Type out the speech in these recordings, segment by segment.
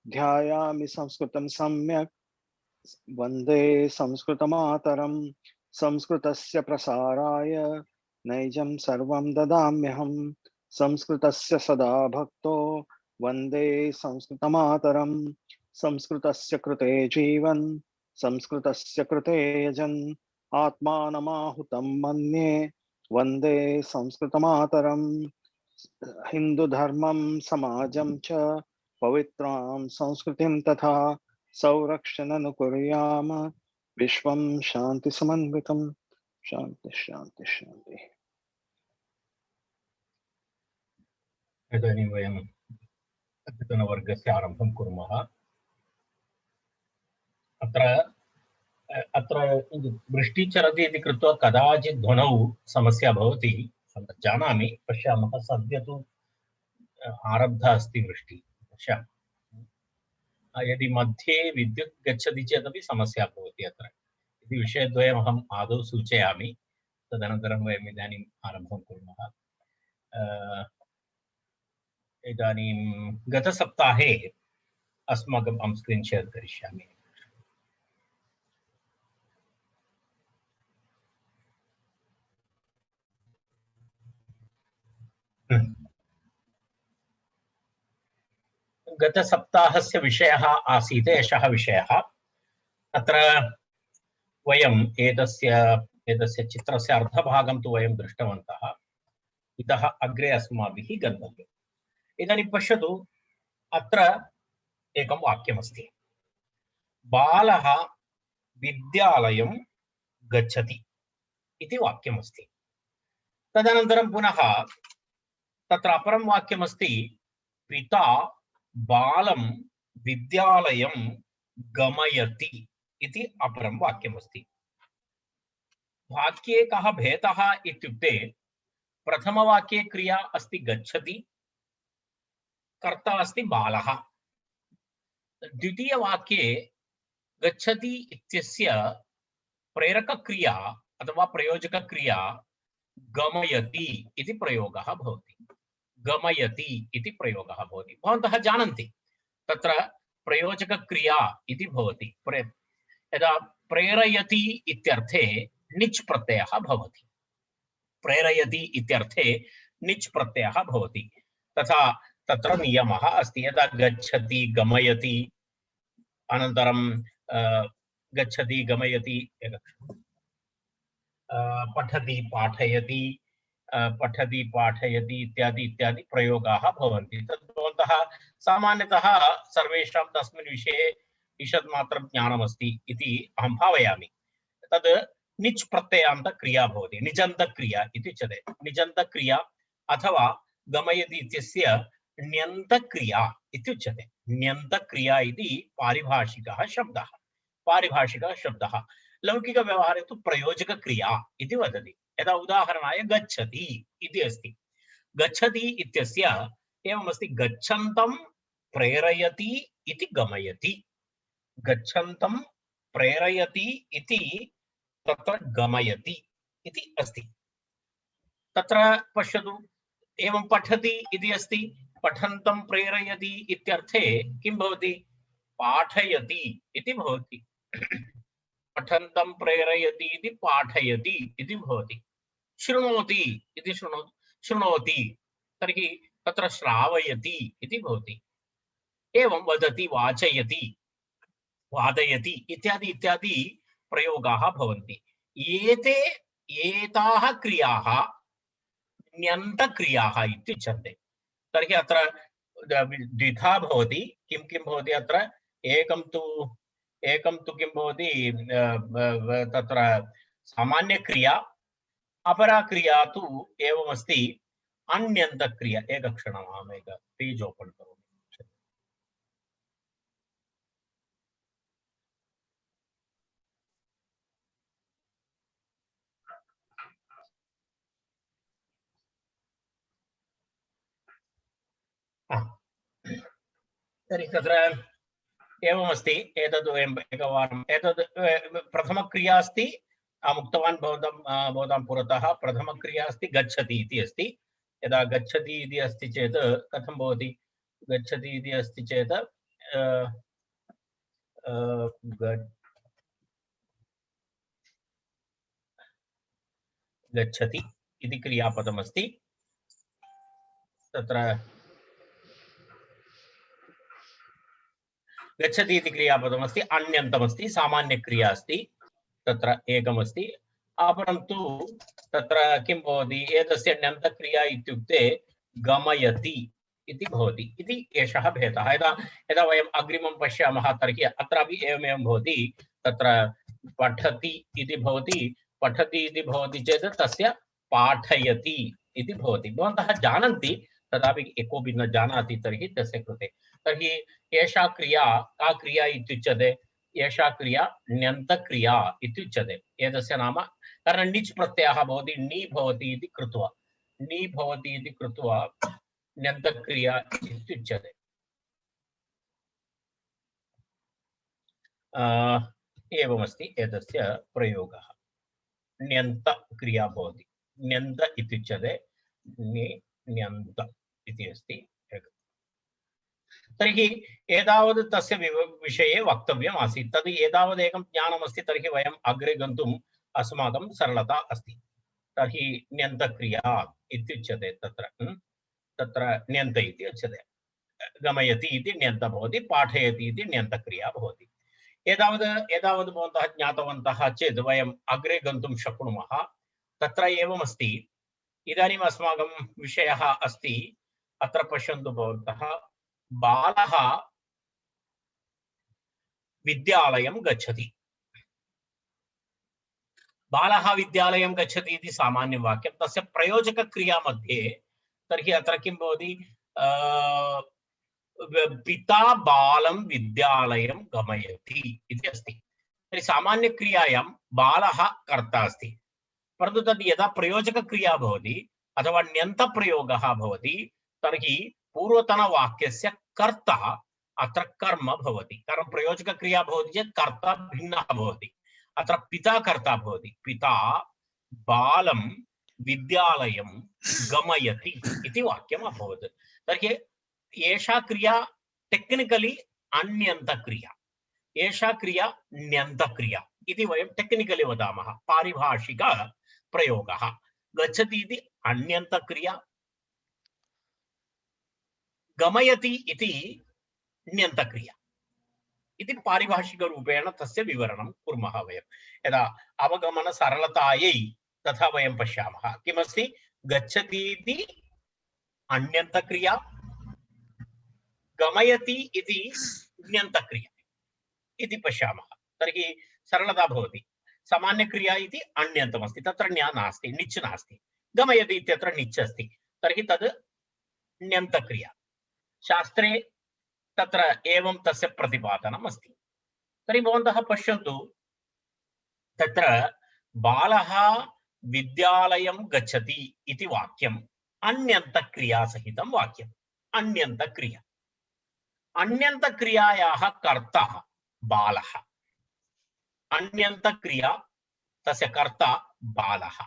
ध्यायामि संस्कृतं सम्यक् वन्दे संस्कृतमातरम्। संस्कृतस्य प्रसाराय नैजं सर्वं ददाम्यहम्। संस्कृतस्य सदा भक्तो वन्दे संस्कृतमातरम्। संस्कृतस्य कृते जीवन् संस्कृतस्य कृते यजन् आत्मानमाहुतं मन्ये वन्दे संस्कृतमातरम्। हिन्दुधर्मं समाजं च पवित्रां संस्कृतिं तथा संरक्षणनुकुर्याम विश्वं शान्ति समन्वितम्। शान्ति शान्ति शान्ति। इदानीं वयम् अद्यतनवर्गस्य आरम्भं कुर्मः। अत्र वृष्टिः चरति इति कृत्वा कदाचित् ध्वनौ समस्या भवति, जानामि। पश्यामः, सद्य तु आरब्धा अस्ति वृष्टिः। पश्यामः, यदि मध्ये विद्युत् गच्छति चेदपि समस्या भवति अत्र इति विषयद्वयम् आदौ सूचयामि, तदनन्तरं वयम् इदानीम् आरम्भं कुर्मः। इदानीं गतसप्ताहे अस्माकं स्क्रीन् शेर् करिष्यामि। गतसप्ताहस्य विषयः आसीत् एषः विषयः। अत्र वयम् एतस्य चित्रस्य अर्धभागं तु वयं दृष्टवन्तः। इतः अग्रे अस्माभिः गन्तव्यम्। इदानीं पश्यतु, अत्र एकं वाक्यमस्ति। बालः विद्यालयं गच्छति इति वाक्यमस्ति। तदनन्तरं पुनः तत्र अपरं वाक्यमस्ति, पिता बालं विद्यालयं गमयति इति अपरं वाक्यमस्ति। वाक्ये कः भेदः इत्युक्ते, प्रथमवाक्ये क्रिया अस्ति गच्छति, कर्ता अस्ति बालः। द्वितीयवाक्ये गच्छति इत्यस्य प्रेरकक्रिया अथवा प्रयोजकक्रिया गमयति इति प्रयोगः भवति। गमयति इति प्रयोगः भवति। भवन्तः जानन्ति, तत्र प्रयोजकक्रिया इति भवति। यदा प्रेरयति इत्यर्थे निच् प्रत्ययः भवति। प्रेरयति इत्यर्थे निच् प्रत्ययः भवति। तथा तत्र नियमः अस्ति। यदा गच्छति गमयति, अनन्तरं गच्छति गमयति, पठति पाठयति, पठति पाठयति इत्यादि इत्यादि प्रयोगाः भवन्ति। तत् भवन्तः सामान्यतः सर्वेषां तस्मिन् विषये ईषत् मात्रं ज्ञानमस्ति इति अहं भावयामि। तद् निच् प्रत्ययान्तक्रिया भवति, निजन्तक्रिया इति उच्यते। निजन्तक्रिया अथवा गमयति इत्यस्य ण्यन्तक्रिया इति उच्यते। ण्यन्तक्रिया इति पारिभाषिकः शब्दः। पारिभाषिकः शब्दः लौकिकव्यवहारे तु प्रयोजकक्रिया इति वदति। यदा उदाहरणाय गच्छति इति अस्ति। गच्छति इत्यस्य एवमस्ति, गच्छन्तं प्रेरयति इति गमयति। गच्छन्तं प्रेरयति इति तत्र गमयति इति अस्ति। तत्र पश्यतु, एवं पठति इति अस्ति। पठन्तं प्रेरयति इत्यर्थे किं भवति? पाठयति इति भवति। पठन्तं प्रेरयति इति पाठयति इति भवति। शृणोति इति शृणोति, तर्हि तत्र श्रावयति इति भवति। एवं वदति, वाचयति, वादयति इत्यादि इत्यादि प्रयोगाः भवन्ति। एताः क्रियाः ण्यन्तक्रियाः इत्युच्यन्ते। तर्हि अत्र द्विधा भवति। किं किं भवति अत्र? एकं तु किं भवति, तत्र सामान्यक्रिया। अपरा क्रिया तु एवमस्ति, अन्यन्तक्रिया। एकक्षणम्, अहम् एक पेज् ओपन् करोमि। तर्हि तत्र एवमस्ति। एतद् वयम् एकवारम् एतद् प्रथमक्रिया अस्ति। अहम् उक्तवान् भवतां पुरतः। प्रथमक्रिया अस्ति गच्छति इति अस्ति। यदा गच्छति इति अस्ति चेत् कथं भवति? गच्छति इति अस्ति चेत् गच्छति इति क्रियापदमस्ति। तत्र गच्छति इति क्रियापदमस्ति, अन्यन्तमस्ति, सामान्यक्रिया अस्ति, तत्र एकमस्ति। परन्तु तत्र किं भवति, एतस्य ण्यन्तक्रिया इत्युक्ते गमयति इति भवति इति एषः भेदः। यदा वयम् अग्रिमं पश्यामः तर्हि अत्रापि एवमेव भवति। तत्र पठति इति भवति, पठति इति भवति चेत् तस्य पाठयति इति भवति। भवन्तः जानन्ति, तदापि कोऽपि न जानाति तर्हि तस्य कृते। तर्हि एषा क्रिया का क्रिया इत्युच्यते? एषा क्रिया ण्यन्तक्रिया इत्युच्यते। एतस्य नाम, कारण णिच् प्रत्ययः भवति, णी भवति इति कृत्वा, णी भवति इति कृत्वा ण्यन्तक्रिया इत्युच्यते। एवमस्ति एतस्य प्रयोगः। ण्यन्तक्रिया भवति, ण्यन्त इत्युच्यते, ण्यन्त इति अस्ति। तर्हि एतावत् तस्य विषये वक्तव्यम् आसीत्। तद् एतावदेकं ज्ञानमस्ति तर्हि वयम् अग्रे गन्तुम् अस्माकं सरलता अस्ति। तर्हि ण्यन्तक्रिया इत्युच्यते, तत्र ण्यन्त इति उच्यते। गमयति इति ण्यन्त भवति, पाठयति इति ण्यन्तक्रिया भवति। एतावत् भवन्तः ज्ञातवन्तः चेत् वयम् अग्रे गन्तुं शक्नुमः। तत्र एवमस्ति, इदानीम् अस्माकं विषयः अस्ति, अत्र पश्यन्तु भवन्तः, बालः विद्यालयं गच्छति। बालः विद्यालयं गच्छति इति सामान्यं वाक्यं। तस्य प्रयोजकक्रिया मध्ये तर्हि अत्र किं भवति? पिता बालं विद्यालयं गमयति इति अस्ति। तर्हि सामान्यक्रियायां बालः कर्ता अस्ति, परन्तु तद् यदा प्रयोजकक्रिया भवति अथवा ण्यन्तप्रयोगः भवति तर्हि पूर्वतनवाक्यस्य कर्ता अत्र कर्म भवति। कारण प्रयोजकक्रिया भवति चेत् कर्ता भिन्नः भवति। अत्र पिता कर्ता भवति। पिता बालं विद्यालयं गमयति इति वाक्यम् अभवत्। तर्हि एषा क्रिया टेक्निकली अन्यन्तक्रिया, एषा क्रिया ण्यन्तक्रिया इति वयं टेक्निकली वदामः। पारिभाषिक प्रयोगः। गच्छति इति अन्यन्तक्रिया, गमयति इति ण्यन्तक्रिया इति पारिभाषिकरूपेण तस्य विवरणं कुर्मः वयं। यदा अवगमनसरलतायै तथा वयं पश्यामः। किमस्ति? गच्छति इति अन्यन्तक्रिया, गमयति इति ण्यन्तक्रिया इति पश्यामः। तर्हि सरलता भवति। सामान्यक्रिया इति अन्यन्तमस्ति, तत्र ण्या नास्ति, णिच् नास्ति। गमयति इत्यत्र णिच् अस्ति, तर्हि तद् ण्यन्तक्रिया। शास्त्रे तत्र एवं तस्य प्रतिपादनम् अस्ति। तर्हि भवन्तः पश्यन्तु, तत्र बालः विद्यालयं गच्छति इति वाक्यम् अन्यन्तक्रियासहितं वाक्यम्। अन्यन्तक्रिया, अन्यन्तक्रियायाः कर्ता बालः, अन्यन्तक्रिया तस्य कर्ता बालः।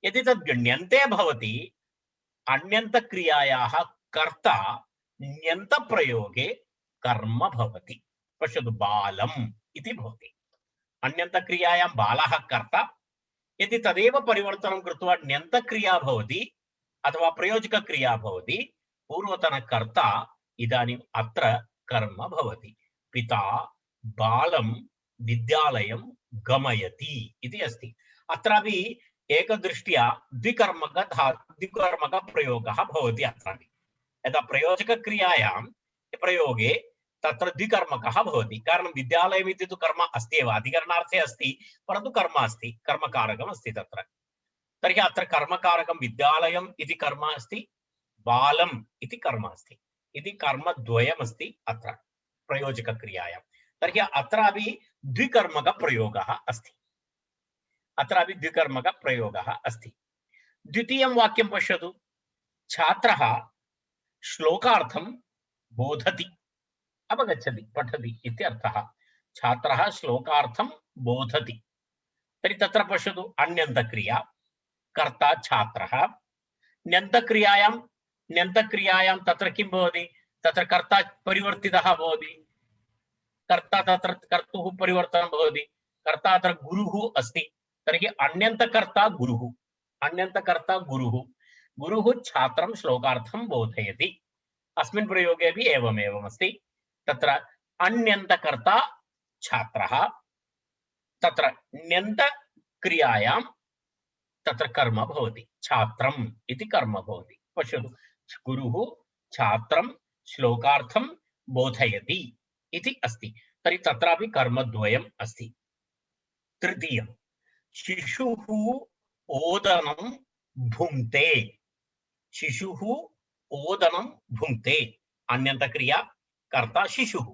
यदि तद् ण्यन्ते भवति, अन्यन्तक्रियायाः कर्ता ण्यन्तप्रयोगे कर्म भवति। पश्यतु, बालम् इति भवति। अन्यन्तक्रियायां बालः कर्ता, यदि तदेव परिवर्तनं कृत्वा ण्यन्तक्रिया भवति अथवा प्रयोजकक्रिया भवति, पूर्वतनकर्ता इदानीम् अत्र कर्म भवति। पिता बालं विद्यालयं गमयति इति अस्ति। अत्रापि एकदृष्ट्या द्विकर्मकप्रयोगः भवति। अत्रापि यदा प्रयोजकक्रियायां प्रयोगे तत्र द्विकर्मकः भवति। कारणं विद्यालयम् इति तु कर्म अस्ति एव, अधिकरणार्थे अस्ति, परन्तु कर्म अस्ति, कर्मकारकम् अस्ति तत्र। तर्हि अत्र कर्मकारकं विद्यालयम् इति कर्म अस्ति, बालम् इति कर्म अस्ति, इति कर्मद्वयमस्ति अत्र प्रयोजकक्रियायां। तर्हि अत्रापि द्विकर्मकप्रयोगः अस्ति। अत्रापि द्विकर्मकप्रयोगः अस्ति। द्वितीयं वाक्यं पश्यतु। छात्रः श्लोकार्थं बोधति, अवगच्छति, पठति इत्यर्थः। छात्रः श्लोकार्थं बोधति। तर्हि तत्र पश्यतु, अन्यन्तक्रिया, कर्ता छात्रः। ण्यन्तक्रियायां तत्र किं भवति? तत्र कर्ता परिवर्तितः भवति, कर्ता तत्र कर्तुः परिवर्तनं भवति, कर्ता अत्र गुरुः अस्ति, तर्हि अन्यन्तकर्ता गुरुः, अन्यन्तकर्ता गुरुः, गुरुः छात्रं श्लोकार्थं बोधयति। अस्मिन् प्रयोगे अपि एवमेवमस्ति, तत्र अन्यन्तकर्ता छात्रः, तत्र ण्यन्तक्रियायां तत्र कर्म भवति, छात्रम् इति कर्म भवति। पश्यतु, गुरुः छात्रं श्लोकार्थं बोधयति इति अस्ति, तर्हि तत्रापि कर्मद्वयम् अस्ति। तृतीयं, शिशुः ओदनं भुङ्क्ते, शिशुः ओदनं भुङ्क्ते, अन्यन्तक्रिया कर्ता शिशुः,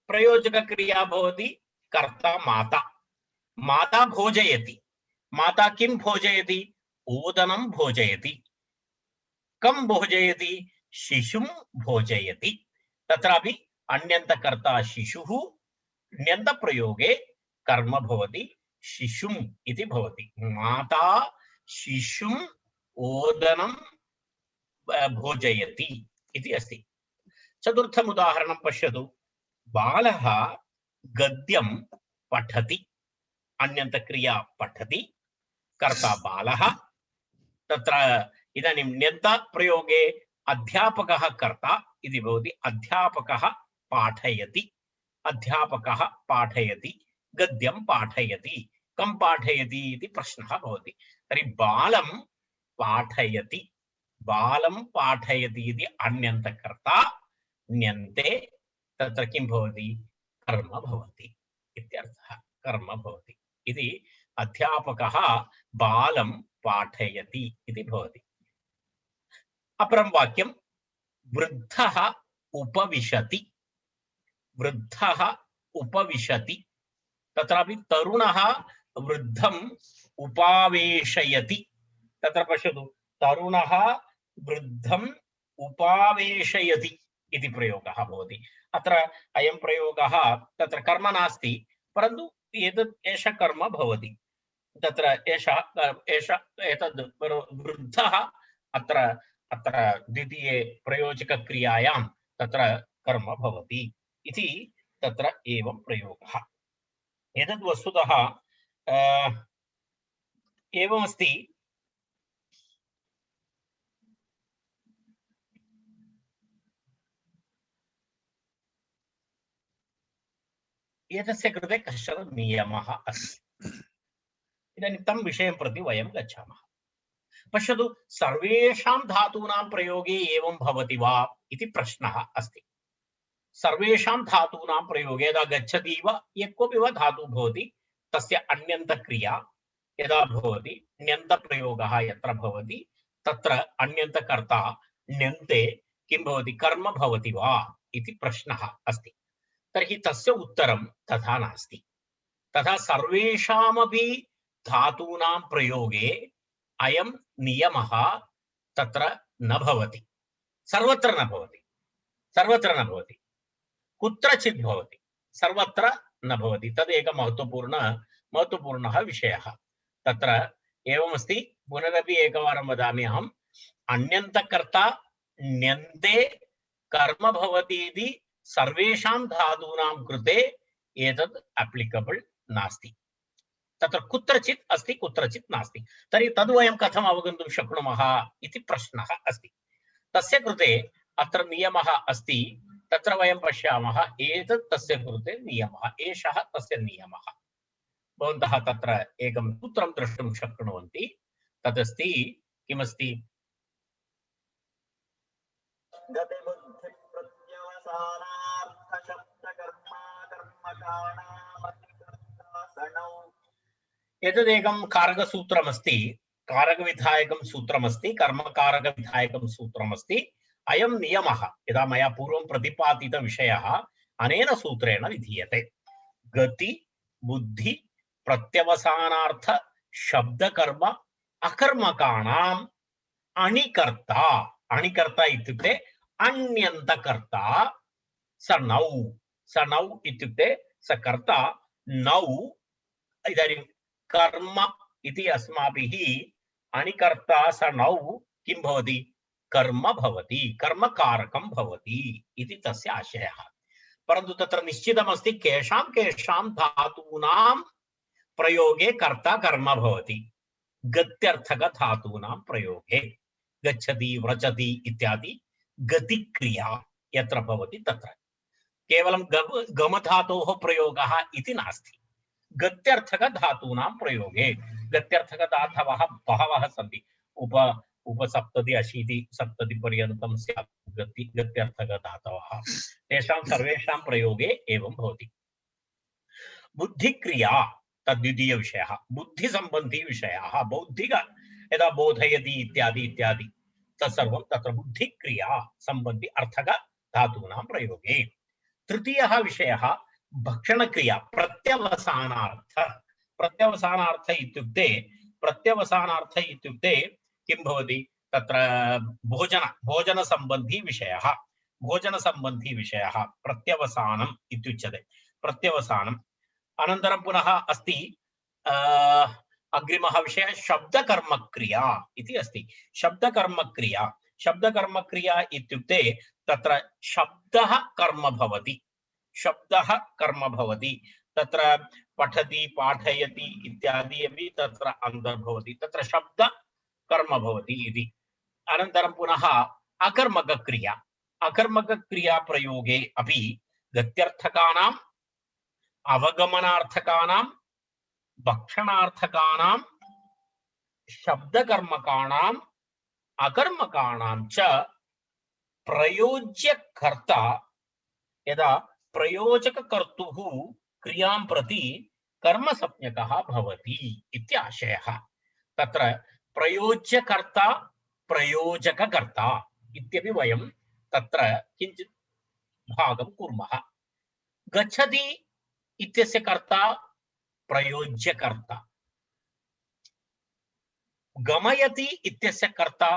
प्रयोजकक्रिया भवति कर्ता माता, माता भोजयति, माता किं भोजयति, ओदनं भोजयति, कं भोजयति, शिशुं भोजयति, तत्रापि अन्यन्तकर्ता शिशुः, ण्यन्तप्रयोगे कर्म भवति शिशुम् इति भवति, माता शिशुं ओदनं भोजयति इति अस्ति। चतुर्थम् उदाहरणं पश्यतु, बालः गद्यं पठति, अन्यन्तक्रिया पठति, कर्ता बालः, तत्र इदानीं ण्यन्तप्रयोगे अध्यापकः कर्ता इति भवति, अध्यापकः पाठयति, अध्यापकः पाठयति, गद्यं पाठयति, कं पाठयति इति प्रश्नः भवति, तर्हि बालं पाठयति, बालं पाठयति इति अन्यन्तकर्ता, ण्यन्ते तत्र किं भवति, कर्म भवति इत्यर्थः, कर्म भवति इति, अध्यापकः बालं पाठयति इति भवति। अपरं वाक्यं, वृद्धः उपविशति, वृद्धः उपविशति, तत्रापि तरुणः वृद्धम् उपावेशयति, तत्र पश्यतु, तरुणः वृद्धम् उपावेशयति इति प्रयोगः भवति। अत्र अयं प्रयोगः तत्र कर्म नास्ति, परन्तु एषः कर्म भवति, तत्र एतद् वृद्धः अत्र अत्र द्वितीये प्रयोजकक्रियायां तत्र कर्म भवति इति, तत्र एवं प्रयोगः। एतद् वस्तुतः एवमस्ति, एतस्य कृते कश्चन नियमः अस्ति। इदानीं तं विषयं प्रति वयं गच्छामः। पश्यतु, सर्वेषां धातूनां प्रयोगे एवं भवति वा इति प्रश्नः अस्ति। सर्वेषां धातूनां प्रयोगे यदा गच्छति वा, यः कोऽपि वा धातुः भवति, तस्य अन्यन्तक्रिया यदा भवति, ण्यन्तप्रयोगः यत्र भवति, तत्र अन्यन्तकर्ता ण्यन्ते किं भवति, कर्म भवति वा इति प्रश्नः अस्ति। तर्हि तस्य उत्तरं तथा नास्ति। तथा सर्वेषामपि धातूनां प्रयोगे अयं नियमः तत्र न भवति, सर्वत्र न भवति, सर्वत्र न भवति, कुत्रचित् भवति, सर्वत्र न भवति। तदेकः महत्वपूर्णः विषयः। तत्र एवमस्ति, पुनरपि एकवारं वदामि अहम्, अन्यन्तकर्ता ण्यन्ते कर्म भवति इति सर्वेषां धातूनां कृते एतद् एप्लिकेबल् नास्ति, तत्र कुत्रचित् अस्ति, कुत्रचित् नास्ति। तर्हि तद् वयं कथम् अवगन्तुं शक्नुमः इति प्रश्नः अस्ति। तस्य कृते अत्र नियमः अस्ति, तत्र वयं पश्यामः, एतत् तस्य कृते नियमः, एषः तस्य नियमः। भवन्तः तत्र एकं सूत्रं द्रष्टुं शक्नुवन्ति, तदस्ति, किमस्ति, एतदेकं कारकसूत्रमस्ति, कारकविधायकं सूत्रमस्ति, कर्मकारकविधायकं सूत्रमस्ति। अयं नियमः यदा मया पूर्वं प्रतिपादितविषयः अनेन सूत्रेण विधीयते। गति बुद्धि प्रत्यवसानार्थ शब्दकर्म अकर्मकाणाम् अणिकर्ता, अणिकर्ता इत्युक्ते अन्यन्तकर्ता सनौ, सनौ इत्युक्ते स कर्ता, नौ इदानीं कर्म इति अस्माभिः अणिकर्ता सनौ किं भवति, कर्म भवति, कर्मकारकं भवति इति तस्य आशयः। परन्तु तत्र निश्चितमस्ति केषां केषां धातूनां प्रयोगे कर्ता कर्म भवति। गत्यर्थक धातूनां प्रयोगे गच्छति व्रजति इत्यादि गतिक्रिया यत्र भवति तत्र केवलं गमधातोः प्रयोगः इति नास्ति। गत्यर्थक धातूनां प्रयोगे गत्यर्थक धातवः बहवः सन्ति। उपसप्तति 80 70 पर्यन्तं स्यात् गत्यर्थक धातवः। तेषां सर्वेषां प्रयोगे एवं भवति। बुद्धिक्रिया तद्वितीय विषयः। बुद्धिसम्बन्धी विषयाः बौद्धिक यदा बोधयति इत्यादि इत्यादि तत्सर्वं तत्र बुद्धिक्रिया सम्बन्धी अर्थक धातूनां प्रयोगे। तृतीयः विषयः भक्षणक्रिया प्रत्यवसानार्थ। प्रत्यवसानार्थ इत्युक्ते किं भवति तत्र भोजनसम्बन्धी विषयः। भोजनसम्बन्धी विषयः प्रत्यवसानम् इत्युच्यते। प्रत्यवसानम् अनन्तरं पुनः अस्ति अग्रिमः विषयः शब्दकर्मक्रिया इति अस्ति। शब्दकर्मक्रिया शब्दकर्मक्रिया इत्युक्ते तत्र शब्दः कर्म भवति। शब्दः कर्म भवति तत्र पठति पाठयति इत्यादि अपि तत्र अन्तर्भवति। तत्र शब्द कर्म भवति इति। अनन्तरं पुनः अकर्मकक्रिया। अकर्मकक्रिया प्रयोगे अपि गत्यर्थकानां अवगमनार्थकानां भक्षणार्थकानां शब्दकर्मकाणां अकर्मकाणां च प्रयोज्यकर्ता यदा प्रयोजककर्तुः क्रियां प्रति कर्मसंज्ञकः भवति इति आशयः। तत्र प्रयोज्यकर्ता प्रयोजककर्ता इत्यपि वयं तत्र किञ्चित् भागं कुर्मः। गच्छति इत्यस्य कर्ता प्रयोज्यकर्ता, गमयति इत्यस्य कर्ता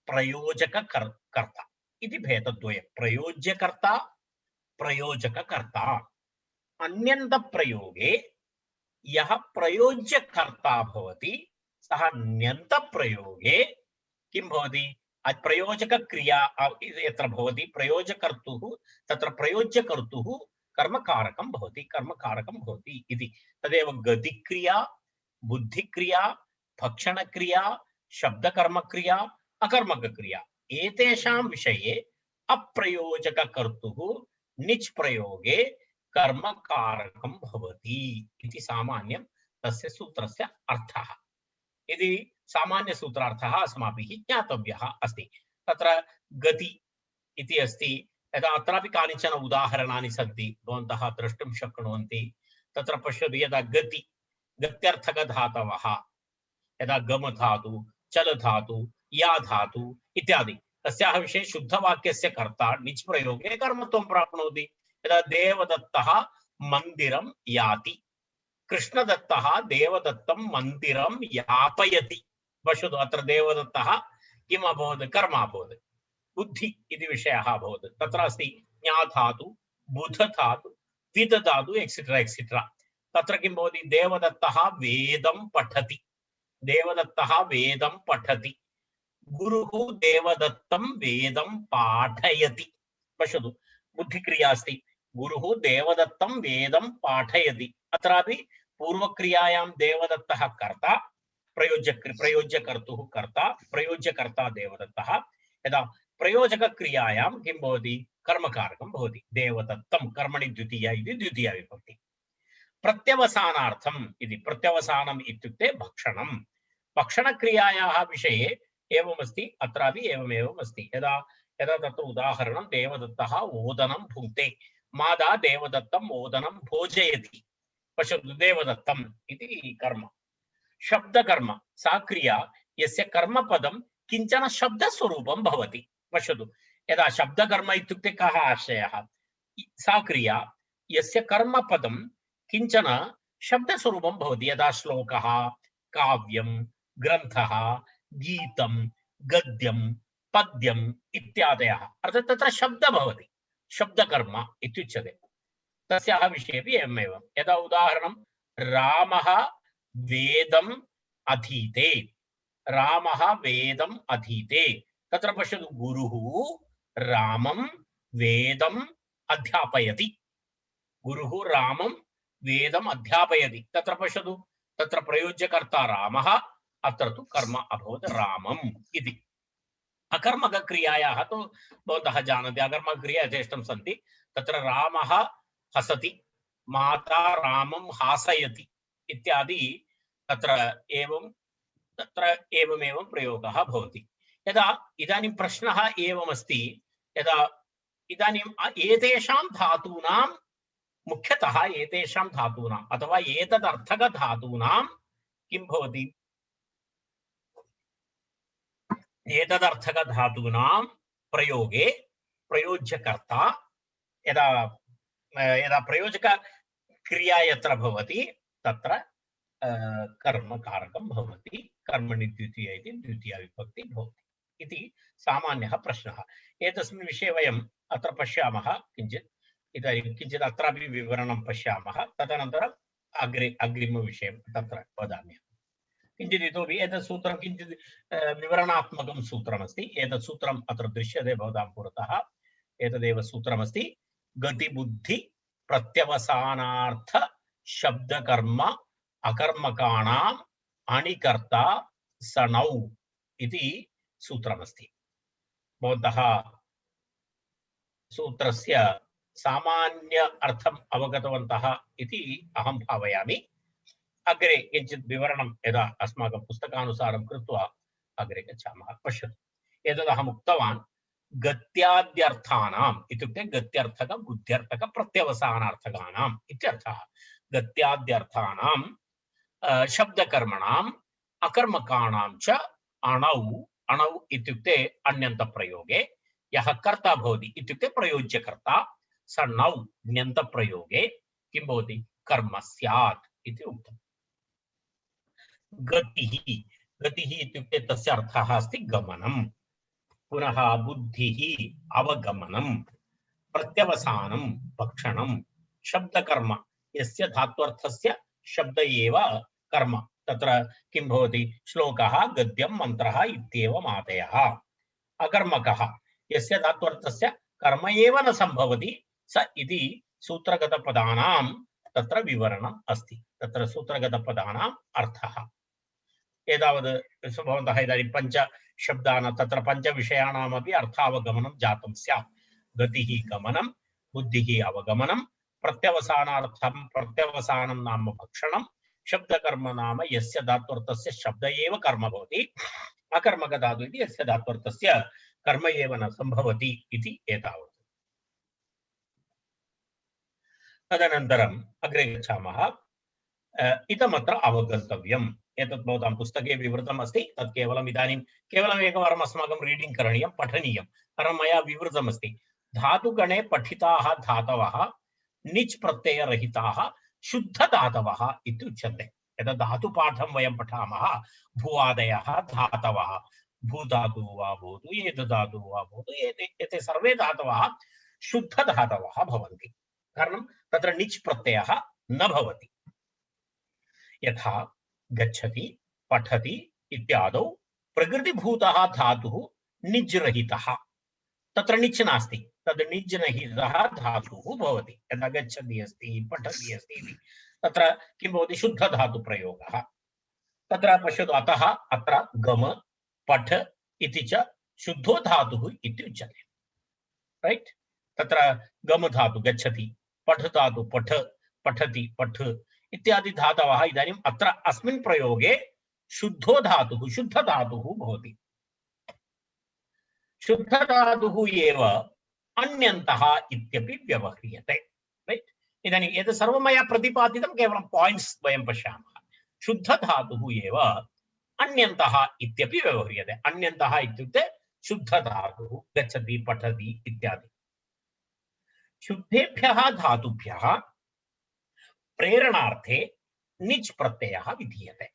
प्रयोजककर्ता इति भेदद्वयं। प्रयोज्यकर्ता प्रयोजककर्ता। अन्यन्तप्रयोगे यः प्रयोज्यकर्ता भवति सः न्यन्तप्रयोगे किं भवति प्रयोजकक्रिया यत्र भवति प्रयोजकर्तुः तत्र प्रयोज्यकर्तुः कर्मकारकं भवति इति। तदेव गतिक्रिया बुद्धिक्रिया भक्षणक्रिया शब्दकर्मक्रिया अकर्मकक्रिया एतेषां विषये अप्रयोजककर्तुः निच् प्रयोगे कर्मकारकं भवति इति सामान्यं तस्य सूत्रस्य अर्थः। यदि सामान्यसूत्रार्थः अस्माभिः ज्ञातव्यः अस्ति। तत्र गति इति अस्ति। यदा अत्रापि कानिचन उदाहरणानि सन्ति भवन्तः द्रष्टुं शक्नुवन्ति। तत्र पश्यतु यदा गत्यर्थकधातवः यदा गम धातु चल धातु या धातु इत्यादि तस्याः विषये शुद्धवाक्यस्य कर्ता निच् प्रयोगे कर्मत्वं प्राप्नोति। यदा देवदत्तः मन्दिरं याति कृष्णदत्तः देवदत्तं मन्दिरं यापयति। पश्यतु अत्र देवदत्तः किम् अभवत् कर्म अभवत् बुद्धि इति विषयः अभवत्। तत्र अस्ति ज्ञाधातु बुधधातु विदधातु एक्सेट्रा एक्सेट्रा। तत्र किं भवति देवदत्तः वेदं पठति। देवदत्तः वेदं पठति। गुरुः देवदत्तं वेदं पाठयति। पश्यतु बुद्धिक्रिया अस्ति। गुरुः देवदत्तं वेदं पाठयति। अत्रापि पूर्वक्रियायां देवदत्तः कर्ता प्रयोज्यकर्तुः कर्ता प्रयोज्यकर्ता देवदत्तः। यदा प्रयोजकक्रियायां किं भवति कर्मकारकं भवति। देवदत्तं कर्मणि द्वितीया इति द्वितीया विभक्ति। प्रत्यवसानार्थम् इति प्रत्यवसानम् इत्युक्ते भक्षणं। भक्षणक्रियायाः विषये एवमस्ति अत्रापि एवमेवम् अस्ति। यदा यदा तत्र उदाहरणं देवदत्तः ओदनं भुङ्क्ते माता देवदत्तं ओदनं भोजयति। पश्यतु देवदत्तम् इति कर्म। शब्दकर्म सा क्रिया यस्य कर्मपदं किञ्चन शब्दस्वरूपं भवति। पश्यतु यदा शब्दकर्म इत्युक्ते कः आशयः सा क्रिया यस्य कर्मपदं किञ्चन शब्दस्वरूपं भवति। यदा श्लोकः काव्यं ग्रन्थः गीतं गद्यं पद्यम् इत्यादयः अर्थात् तत्र शब्दः भवति शब्दकर्म इत्युच्यते। तस्याः विषयेपि एवमेव। यदा उदाहरणं रामः वेदम् अधीते रामः वेदम् अधीते तत्र पश्यतु गुरुः रामं वेदम् अध्यापयति गुरुः रामं वेदम् अध्यापयति तत्र पश्यतु तत्र प्रयोज्यकर्ता रामः अत्र तु कर्म अभवत् रामम् इति अकर्मकक्रियायाः तु भवन्तः जानन्ति अकर्मकक्रिया यथेष्टं सन्ति तत्र रामः हसति माता रामं हासयति इत्यादि तत्र एवमेवं प्रयोगः भवति यदा इदानीं प्रश्नः एवमस्ति यदा इदानीम् एतेषां धातूनां मुख्यतः एतेषां धातूनाम् अथवा एतदर्थकधातूनां किं भवति एतदर्थकधातूनां प्रयोगे प्रयोज्यकर्ता यदा यदा प्रयोजकक्रिया यत्र भवति तत्र कर्मकारकं भवति कर्मणि द्वितीया इति द्वितीया विभक्ति भवति इति सामान्यः प्रश्नः एतस्मिन् विषये वयम् अत्र पश्यामः किञ्चित् इदानीं किञ्चित् अत्रापि विवरणं पश्यामः तदनन्तरम् अग्रिमविषयं तत्र वदामि किञ्चित् इतोपि एतत् सूत्रं किञ्चित् विवरणात्मकं सूत्रमस्ति एतत् सूत्रम् अत्र दृश्यते भवतां पुरतः एतदेव सूत्रमस्ति गतिबुद्धि प्रत्यवसानार्थ शब्दकर्म अकर्मकाणाम् अणिकर्ता सणौ इति सूत्रमस्ति भवन्तः सूत्रस्य सामान्य अर्थम् अवगतवन्तः इति अहं भावयामि अग्रे किञ्चित् विवरणं यदा अस्माकं पुस्तकानुसारं कृत्वा अग्रे गच्छामः पश्यतु एतद् अहम् उक्तवान् गत्याद्यर्थानाम् इत्युक्ते गत्यर्थक बुद्ध्यर्थक प्रत्यवसानार्थकानाम् इत्यर्थः गत्याद्यर्थानां शब्दकर्मणाम् अकर्मकाणां च अणौ अणौ इत्युक्ते अण्यन्तप्रयोगे यः कर्ता भवति इत्युक्ते प्रयोज्यकर्ता स नौ ण्यन्तप्रयोगे किं भवति कर्म स्यात् इति उक्तम् गतिः गतिः इत्युक्ते तस्य अर्थः अस्ति गमनं पुनः बुद्धिः अवगमनं प्रत्यवसानं भक्षणं शब्दकर्म यस्य धात्वर्थस्य शब्द एव कर्म तत्र किं भवति श्लोकः गद्यं मन्त्रः इत्येवम् आदयः अकर्मकः यस्य धात्वर्थस्य कर्म एव न सम्भवति स इति सूत्रगतपदानां तत्र विवरणम् अस्ति तत्र सूत्रगतपदानाम् अर्थः एतावद् भवन्तः इदानीं पञ्च शब्दानां तत्र पञ्चविषयाणामपि अर्थावगमनं जातं स्यात् गतिः गमनं बुद्धिः अवगमनं प्रत्यवसानार्थं प्रत्यवसानं नाम भक्षणं शब्दकर्म नाम यस्य धात्वर्थस्य शब्द एव कर्म भवति अकर्मकधातु इति यस्य धात्वर्थस्य कर्म एव न सम्भवति इति एतावत् तदनन्तरम् अग्रे गच्छामः इदमत्र अवगन्तव्यम् एतत् भवतां पुस्तके विवृतम् अस्ति तत् केवलम् इदानीं केवलम् एकवारम् अस्माकं रीडिङ्ग् करणीयं पठनीयं कारणं मया विवृतम् अस्ति धातुगणे पठिताः धातवः निच् प्रत्ययरहिताः शुद्धधातवः इति उच्यन्ते यदा धातुपाठं वयं पठामः भुवादयः धातवः भूधातुः वा भवतु एतद्धातुः वा भवतु एते सर्वे धातवः शुद्धधातवः भवन्ति कारणं तत्र निच् प्रत्ययः न भवति यथा गच्छति पठति इत्यादौ प्रकृतिभूतः धातुः निज् रहितः तत्र निच् नास्ति तद् निज् रहितः धातुः भवति यदा गच्छति अस्ति पठति अस्ति इति तत्र किं भवति शुद्धधातुप्रयोगः तत्र पश्यतु अतः अत्र गम पठ इति च शुद्धो धातुः इति उच्यते राइट तत्र गम धातु गच्छति पठ धातु पठ पठति पठ इत्यादि धातवः इदानीम् अत्र अस्मिन् प्रयोगे शुद्धो धातुः शुद्धधातुः भवति शुद्धधातुः एव अन्यन्तः इत्यपि व्यवह्रियते राइट इदानीम् एतत् सर्वं मया प्रतिपादितं केवलं पॉइंट्स वयं पश्यामः शुद्धधातुः एव अन्यन्तः इत्यपि व्यवह्रियते अन्यन्तः इत्युक्ते शुद्धधातुः गच्छति पठति इत्यादि शुद्धेभ्यः धातुभ्यः प्रेरणार्थे निच् प्रत्ययः विधीयते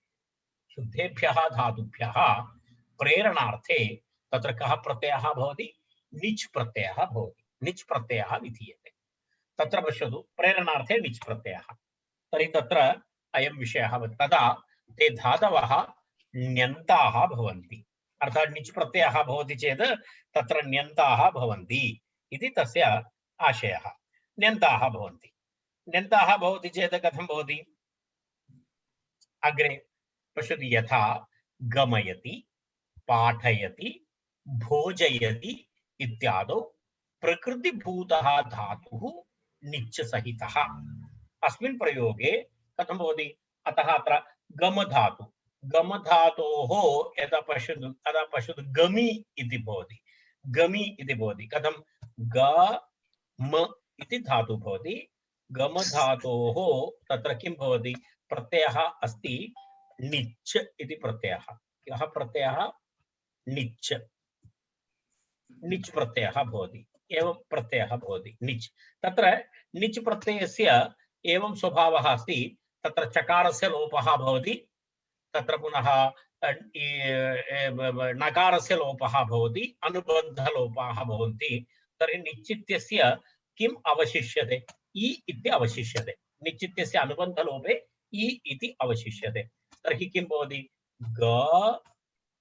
शुद्धेभ्यः धातुभ्यः प्रेरणार्थे तत्र कः प्रत्ययः भवति निच् प्रत्ययः भवति निच् प्रत्ययः विधीयते तत्र पश्यतु प्रेरणार्थे निच् प्रत्ययः तर्हि तत्र अयं विषयः तदा ते धातवः ण्यन्ताः भवन्ति अर्थात् निच् प्रत्ययः भवति चेत् तत्र ण्यन्ताः भवन्ति इति तस्य आशयः। ण्यन्ताः भवन्ति। ण्यन्ताः भवति चेत् कथं भवति? अग्रे पश्यतु, यथा गमयति, पाठयति, भोजयति इत्यादौ प्रकृतिभूतः धातुः निच् सहितः। अस्मिन् प्रयोगे कथं भवति? अतः अत्र गम धातु, गम धातोः यदा पश्यतु गमि इति भवति, गमि इति भवति। कथं? ग म इति धातु भवति, गम धातोः तत्र किं भवति? प्रत्ययः अस्ति निच् इति प्रत्ययः। कः प्रत्ययः? निच्, निच् प्रत्ययः भवति। एवं प्रत्ययः भवति निच्। तत्र निच् प्रत्ययस्य एवं स्वभावः अस्ति, तत्र चकारस्य लोपः भवति, तत्र पुनः नकारस्य लोपः भवति, अनुबन्धलोपाः भवन्ति। तर्हि निच् इत्यस्य किम् अवशिष्यते? इ इति अवशिष्यते। निच् इत्यस्य अनुबन्धलोपे इ इति अवशिष्यते। तर्हि किं भवति? ग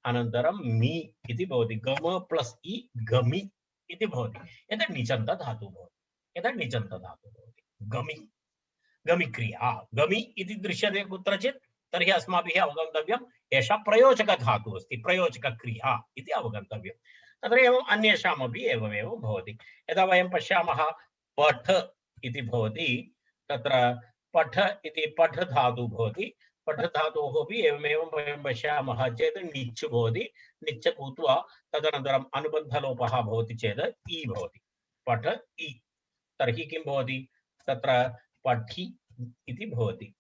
अनन्तरं मि इति भवति। गम प्लस् इ गमि इति भवति। एतत् निचन्त धातुः भवति। एतत् निचन्त धातुः भवति। गमि, गमि क्रिया। गमि इति दृश्यते कुत्रचित्, तर्हि अस्माभिः अवगन्तव्यम् एषा प्रयोजकधातुः अस्ति, प्रयोजकक्रिया इति अवगन्तव्यम्। तत्र एवम् अन्येषामपि एवमेव भवति। यदा वयं पश्यामः पठ इति भवति, तत्र पठ इति पठ धातुः भवति। पठ धातोः अपि एवमेव वयं पश्यामः चेत् निच् भवति। निच् भूत्वा तदनन्तरम् अनुबन्धलोपः भवति चेत् इ भवति, पठ इ। तर्हि किं भवति? तत्र पठि इति भवति,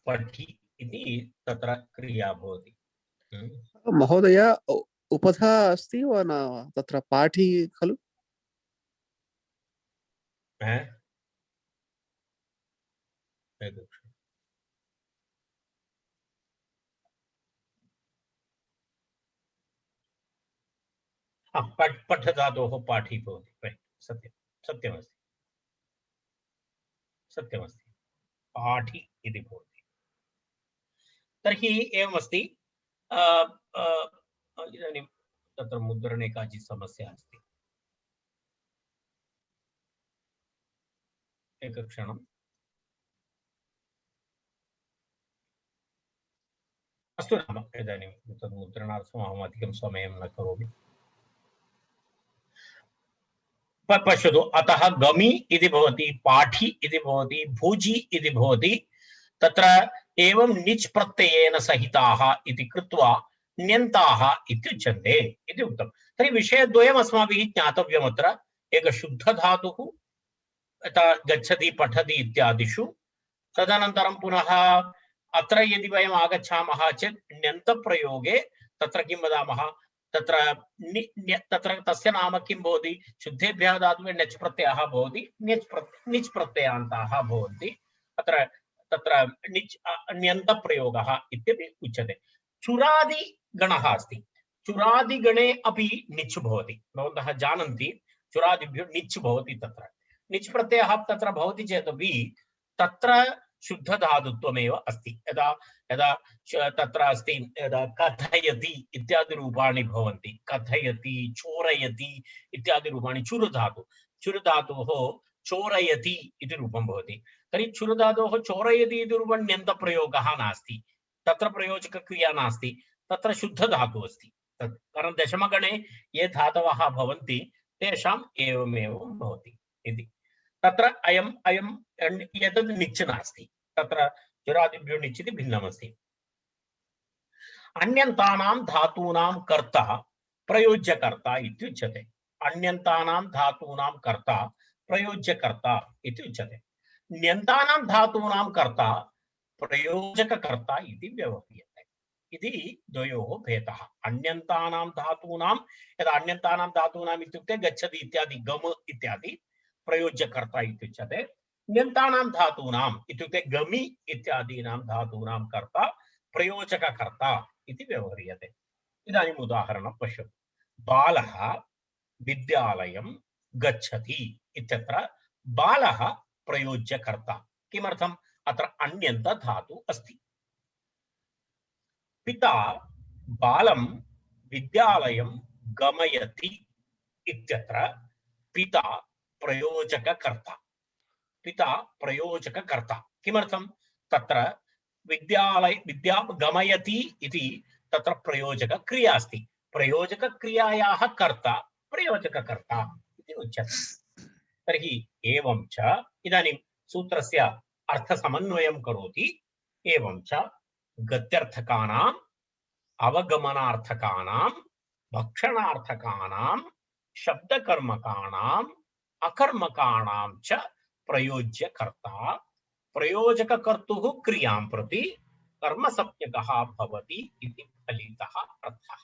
पठि इति तत्र क्रिया भवति। महोदय, उपधा अस्ति वा न तत्र? पाठी खलु? पठ धातोः पाठी भवति। सत्यं, सत्यमस्ति, सत्यमस्ति, पाठी इति भवति। तर्हि एवमस्ति। इदानीं तत्र मुद्रणे काचित् समस्या अस्ति। एकक्षणम्। अस्तु नाम इदानीं तद् मुद्रणार्थम् अहम् अधिकं समयं न करोमि। पश्यतु, अतः गमि इति भवति, पाठी इति भवति, भूजि इति भवति। तत्र एवं निच् प्रत्ययेन सहिताः इति कृत्वा ण्यन्ताः इत्युच्यन्ते इति उक्तम्। तर्हि विषयद्वयम् अस्माभिः ज्ञातव्यम्। अत्र एकः शुद्धधातुः यथा गच्छति, पठति इत्यादिषु। तदनन्तरं पुनः अत्र यदि वयम् आगच्छामः चेत् ण्यन्तप्रयोगे तत्र किं वदामः? तत्र तस्य नाम किं भवति? शुद्धेभ्यः धातुभ्यः णच् प्रत्ययः भवति, निच् प्रत्ययान्ताः भवन्ति। तत्र निच् ण्यन्तप्रयोगः इत्यपि उच्यते। चुरादिगणः अस्ति, चुरादिगणे अपि निच् भवति। भवन्तः जानन्ति, चुरादिभ्यो निच् भवति। तत्र निच् प्रत्ययः तत्र भवति चेदपि तत्र शुद्धधातुत्वमेव अस्ति। यदा यदा तत्र अस्ति, यदा कथयति इत्यादि रूपाणि भवन्ति, कथयति, चोरयति इत्यादि रूपाणि चुरुधातु, चुरुधातोः चोरयति इति रूपं भवति। तर्हि चुरुधातोः चोरयति इति रूपं ण्यन्तप्रयोगः नास्ति, तत्र प्रयोजकक्रिया नास्ति, तत्र शुद्धधातुः अस्ति। कारणं दशमगणे ये धातवः भवन्ति तेषाम् एवमेव भवति इति। तत्र अयम् एतद् निच् नास्ति, तत्र चुरादिभ्यो निच् इति भिन्नमस्ति। अन्यन्तानां धातूनां कर्ता प्रयोज्यकर्ता इत्युच्यते। अन्यन्तानां धातूनां कर्ता प्रयोज्यकर्ता इत्युच्यते। ण्यन्तानां धातूनां कर्ता प्रयोजककर्ता इति व्यवह्रियते। इति द्वयोः भेदः। अन्यन्तानां धातूनां, यदा अन्यन्तानां धातूनाम् इत्युक्ते गच्छति इत्यादि, गम इत्यादि प्रयोज्यकर्ता इत्युच्यते। ण्यन्तानां धातूनाम् इत्युक्ते गमि इत्यादीनां धातूनां कर्ता प्रयोजककर्ता इति व्यवह्रियते। इदानीम् उदाहरणं पश्यतु। बालः विद्यालयं गच्छति इत्यत्र बालः प्रयोज्यकर्ता। किमर्थम्? अत्र अन्यन्त धातु अस्ति। पिता बालं विद्यालयं गमयति इत्यत्र पिता प्रयोजककर्ता। पिता प्रयोजककर्ता। किमर्थं? तत्र विद्या गमयति इति तत्र प्रयोजकक्रिया अस्ति। प्रयोजकक्रियायाः कर्ता प्रयोजककर्ता इति उच्यते। तर्हि एवं च इदानीं सूत्रस्य अर्थसमन्वयं करोति। एवं च गत्यर्थकानाम् अवगमनार्थकानां भक्षणार्थकानां शब्दकर्मकाणाम् अकर्मकाणां च प्रयोज्यकर्ता प्रयोजककर्तुः क्रियां प्रति कर्मसंज्ञकः भवति इति फलितः अर्थः।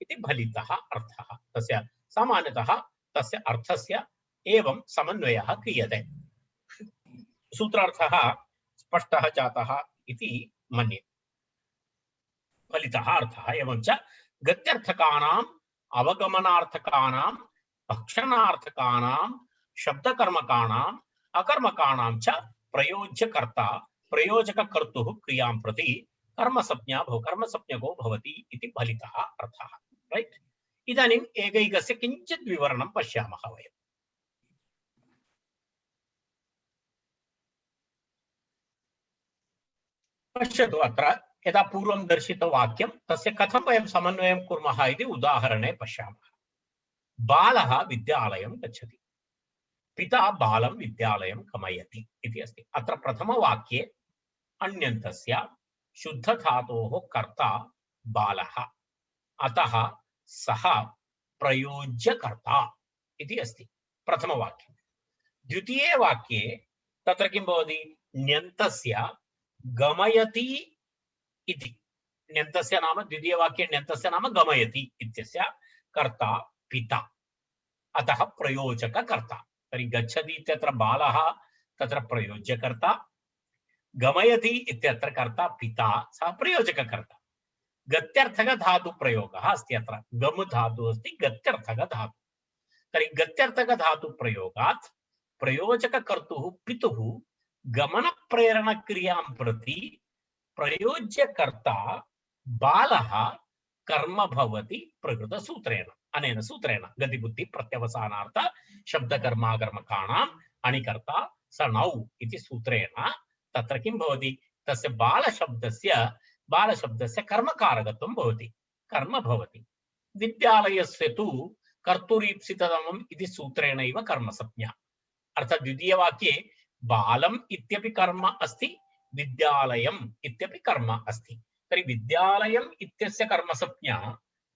इति फलितः अर्थः। तस्य सामान्यतः तस्य अर्थस्य एवं समन्वयः क्रियते। सूत्रार्थः स्पष्टः जातः इति मन्ये। फलितः अर्थः एवं च गत्यर्थकानाम् अवगमनार्थकानां भक्षणार्थकानां शब्दकर्मकाणाम् अकर्मकाणां च प्रयोज्यकर्ता प्रयोजककर्तुः क्रियां प्रति कर्मसंज्ञको भवति इति फलितः अर्थः। राइट? इदानीम् एकैकस्य किञ्चित् विवरणं पश्यामः वयम्। पश्यतु, अत्र यदा पूर्वं दर्शितवाक्यं तस्य कथं वयं समन्वयं कुर्मः इति उदाहरणे पश्यामः। बालः विद्यालयं गच्छति, पिता बालं विद्यालयं गमयति इति अस्ति। अत्र प्रथमवाक्ये अण्यन्तस्य शुद्धधातोः कर्ता बालः, अतः सः प्रयोज्यकर्ता इति अस्ति प्रथमवाक्ये। द्वितीये वाक्ये तत्र किं भवति? ण्यन्तस्य गमयति इति। ण्यन्तस्य नाम, द्वितीयवाक्ये ण्यन्तस्य नाम गमयति इत्यस्य कर्ता पिता, अतः प्रयोजककर्ता। तर्हि गच्छति इत्यत्र बालः, तत्र प्रयोज्यकर्ता। गमयति इत्यत्र कर्ता पिता, सः प्रयोजककर्ता। गत्यर्थकधातुप्रयोगः अस्ति अत्र। गम धातुः अस्ति, गत्यर्थकधातुः। तर्हि गत्यर्थकधातुप्रयोगात् प्रयोजककर्तुः पितुः गमनप्रेरणक्रियां प्रति प्रयोज्यकर्ता बालः कर्म भवति प्रकृतसूत्रेण। अनेन सूत्रेण गतिबुद्धि प्रत्यवसानार्थ शब्दकर्माकर्मकाणाम् अणिकर्ता सनौ इति सूत्रेण तत्र किं भवति? तस्य बालशब्दस्य कर्मकारकत्वं भवति, कर्म भवति। विद्यालयस्य तु कर्तुरीप्सिततमम् इति सूत्रेणैव कर्मसंज्ञा। अर्थात् द्वितीयवाक्ये बालम् इत्यपि कर्म अस्ति, विद्यालयम् इत्यपि कर्म अस्ति। तर्हि विद्यालयम् इत्यस्य कर्मसंज्ञा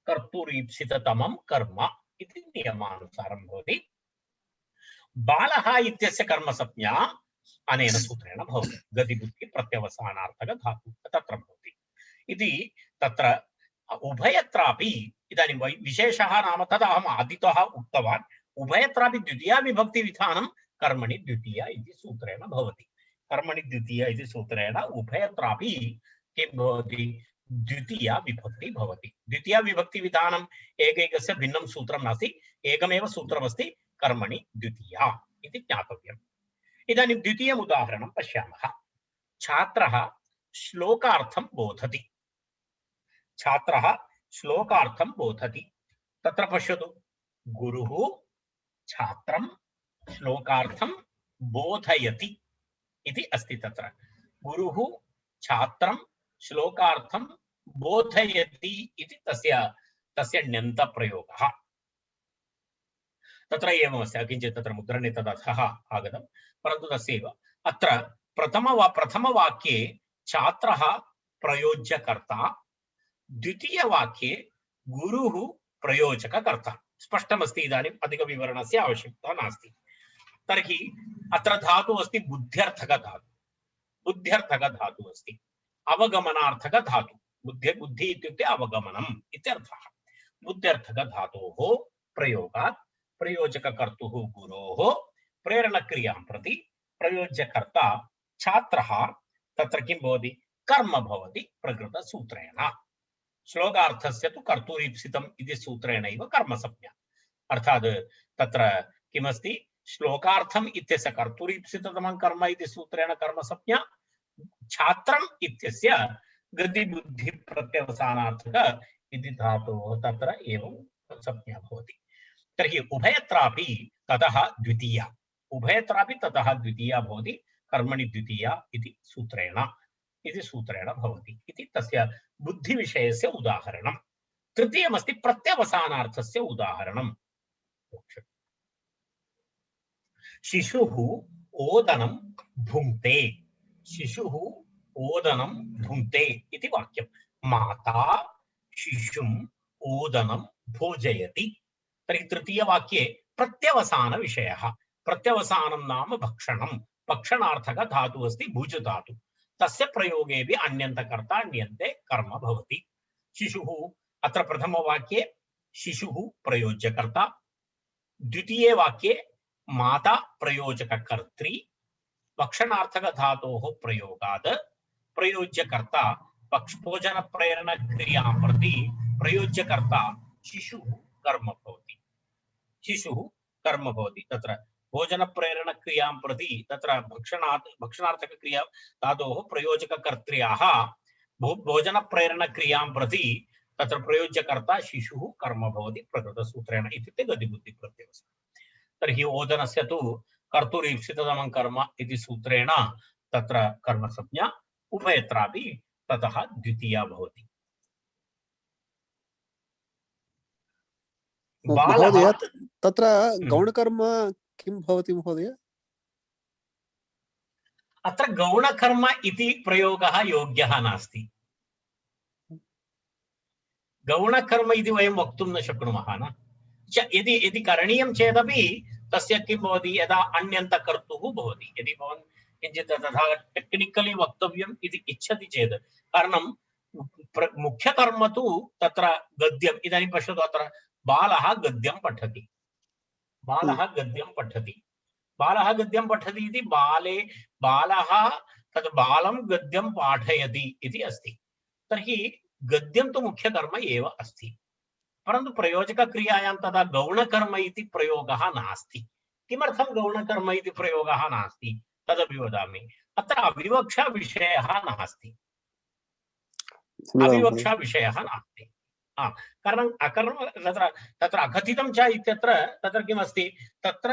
कर्तुरीप्सिततमं कर्म इति नियमानुसारं भवति। बालः इत्यस्य कर्मसंज्ञा अनेन सूत्रेण भवति, गतिबुद्धि प्रत्यवसानार्थक धातु तत्र भवति इति। तत्र उभयत्रापि इदानीं विशेषः नाम तदहम् आदितः उक्तवान्, उभयत्रापि द्वितीया विभक्ति विधानं कर्मणि द्वितीया इति सूत्रेण भवति। कर्मणि द्वितीया इति सूत्रेण उभयत्रापि किं भवति? द्वितीया विभक्ति भवति। द्वितीया विभक्ति विधानम् एकैकस्य भिन्नं सूत्रं नास्ति, एकमेव सूत्रमस्ति, कर्मणि द्वितीया इति ज्ञातव्यम्। इदानीं द्वितीयम् उदाहरणं पश्यामः। छात्रः श्लोकार्थं बोधति। छात्रः श्लोकार्थं बोधति। तत्र पश्यतु, गुरुः छात्रं श्लोकार्थं बोधयति इति अस्ति। तत्र गुरुः छात्रं श्लोकार्थं बोधयति इति तस्य ण्यन्तप्रयोगः। तत्र एवमस्ति, किञ्चित् तत्र मुद्रणे तदर्थः आगतं, परन्तु तस्यैव अत्र प्रथमवाक्ये छात्रः प्रयोज्यकर्ता, द्वितीयवाक्ये गुरुः प्रयोजककर्ता। स्पष्टमस्ति, इदानीम् अधिकविवरणस्य आवश्यकता नास्ति। तर्हि अत्र धातुः अस्ति बुद्ध्यर्थकधातुः। बुद्ध्यर्थकधातुः अस्ति, अवगमनार्थकधातुः। बुद्धि इत्युक्ते अवगमनम् इत्यर्थः। बुद्ध्यर्थकधातोः प्रयोगात् प्रयोजककर्तुः गुरोः प्रेरणक्रियां प्रति प्रयोज्यकर्ता छात्रः तत्र किं भवति? कर्म भवति प्रकृतसूत्रेण। श्लोकार्थस्य तु कर्तुरीप्सितम् इति सूत्रेणैव कर्मसंज्ञा। अर्थात् तत्र किमस्ति? श्लोकार्थम् इत्यस्य कर्तुरीप्सिततमं कर्म इति सूत्रेण कर्मसंज्ञा, छात्रम् इत्यस्य गतिबुद्धिप्रत्यवसानार्थक इति धातोः तत्र एवं संज्ञा भवति। तर्हि उभयत्रापि ततः द्वितीया, उभयत्रापि ततः द्वितीया भवति, कर्मणि द्वितीया इति सूत्रेण भवति इति तस्य बुद्धिविषयस्य उदाहरणं। तृतीयमस्ति प्रत्यवसानार्थस्य उदाहरणं। शिशुः ओदनं भुङ्क्ते, शिशुः ओदनं भुङ्क्ते इति वाक्यं। माता शिशुम् ओदनं भोजयति। तर्हि तृतीयवाक्ये प्रत्यवसानविषयः। प्रत्यवसानं नाम भक्षणं, भक्षणार्थक धातुः अस्ति भुज धातु, तस्य प्रयोगेऽपि अन्यन्तकर्ता अन्यन्ते कर्म भवति। शिशुः अत्र प्रथमवाक्ये शिशुः प्रयोज्यकर्ता, द्वितीये वाक्ये माता प्रयोजककर्त्री, भक्षणार्थक धातोः प्रयोगात् प्रयोज्यकर्ता भोजनप्रेरणक्रियां प्रति प्रयोज्यकर्ता शिशुः कर्म भवति, शिशुः कर्म भवति। तत्र भोजनप्रेरणक्रियां प्रति तत्र भक्षणार्थकक्रिया धातोः प्रयोजककर्त्र्याः भोजनप्रेरणक्रियां प्रति तत्र प्रयोज्यकर्ता शिशुः कर्म भवति प्रकृतसूत्रेण इत्युक्ते गतिबुद्धिप्रत्यवसानं। तर्हि ओदनस्य तु कर्तुरीप्सिततमं कर्म इति सूत्रेण तत्र कर्मसंज्ञा उभयत्रापि ततः द्वितीया भवति। महोदय तत्र गौणकर्म किं भवति महोदय? अत्र गौणकर्म इति प्रयोगः योग्यः नास्ति। गौणकर्म इति वयं वक्तुं न शक्नुमः न। यदि करणीयं चेदपि तस्य किं भवति, यदा अन्यन्तकर्तुः भवति, यदि भवान् किञ्चित् तथा टेक्निकली वक्तव्यम् इति इच्छति चेत्, कारणं मुख्यकर्म तु तत्र गद्यम्। इदानीं पश्यतु, अत्र बालः गद्यं पठति, बालः गद्यं पठति, बालः गद्यं पठति इति बालः तद् बालं गद्यं पाठयति इति अस्ति। तर्हि गद्यं तु मुख्यकर्म एव अस्ति, परन्तु प्रयोजकक्रियायां तदा गौणकर्म इति प्रयोगः नास्ति। किमर्थं गौणकर्म इति प्रयोगः नास्ति तदपि वदामि। अत्र अविवक्षाविषयः नास्ति, अविवक्षाविषयः नास्ति। कारणम् अकर्म तत्र अकथितं च इत्यत्र तत्र किमस्ति, तत्र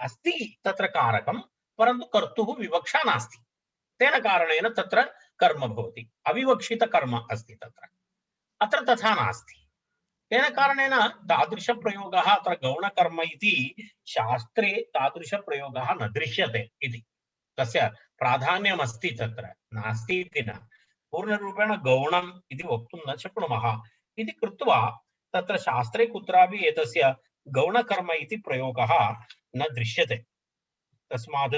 अस्ति तत्र कारकं, परन्तु कर्तुः विवक्षा नास्ति। तेन कारणेन तत्र कर्म भवति, अविवक्षितकर्म अस्ति तत्र। अत्र तथा नास्ति। तेन कारणेन तादृशप्रयोगः अत्र गौणकर्म इति शास्त्रे तादृशप्रयोगः न दृश्यते इति, तस्य प्राधान्यमस्ति तत्र, नास्ति इति न। पूर्णरूपेण गौणम् इति वक्तुं न शक्नुमः इति कृत्वा तत्र शास्त्रे कुत्रापि एतस्य गौणकर्म इति प्रयोगः न दृश्यते। तस्मात्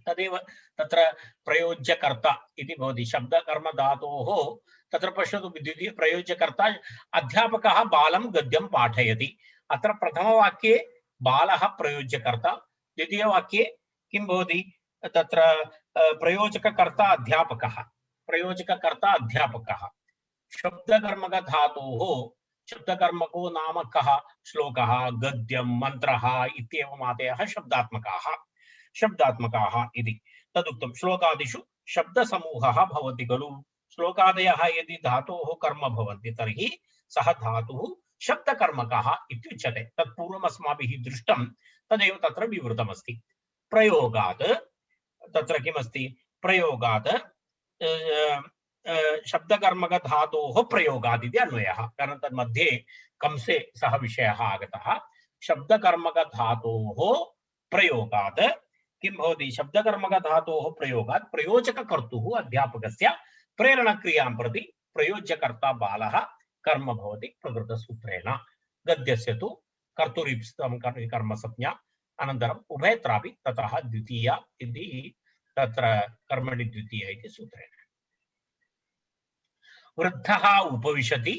तदेव तत्र प्रयोज्यकर्ता इति भवति। शब्दकर्म धातोः तत्र पश्यतु, द्वितीय प्रयोज्यकर्ता अध्यापकः बालं गद्यं पाठयति। अत्र प्रथमवाक्ये बालः प्रयोज्यकर्ता, द्वितीयवाक्ये किं भवति, तत्र प्रयोजककर्ता अध्यापकः, प्रयोजककर्ता अध्यापकः। शब्दकर्मक धातोः शब्दकर्मको नाम कः, श्लोकः, गद्यं, मन्त्रः इत्येवम् आदयः शब्दात्मकाः इति तदुक्तं। श्लोकादिषु शब्दसमूहः भवति खलु। श्लोकादयः यदि धातोः कर्म भवन्ति तर्हि सः धातुः शब्दकर्मकः इत्युच्यते। तत्पूर्वम् अस्माभिः दृष्टं, तदेव तत्र विवृतमस्ति। प्रयोगात् तत्र किमस्ति, प्रयोगात् शब्दकर्मक धातोः प्रयोगात् इति अन्वयः। कारणं तन्मध्ये कंसे सः विषयः आगतः। शब्दकर्मक धातोः प्रयोगात् किं भवति, शब्दकर्मक धातोः प्रयोगात् प्रयोजककर्तुः अध्यापकस्य प्रेरणक्रियां प्रति प्रयोज्यकर्ता बालः कर्म भवति प्रकृतसूत्रेण। गद्यस्य तु कर्तुरीप्सितं कर्मसंज्ञा, अनन्तरम् उभयत्रापि ततः द्वितीया इति तत्र कर्मणि द्वितीया इति सूत्रेण। वृद्धः उपविशति,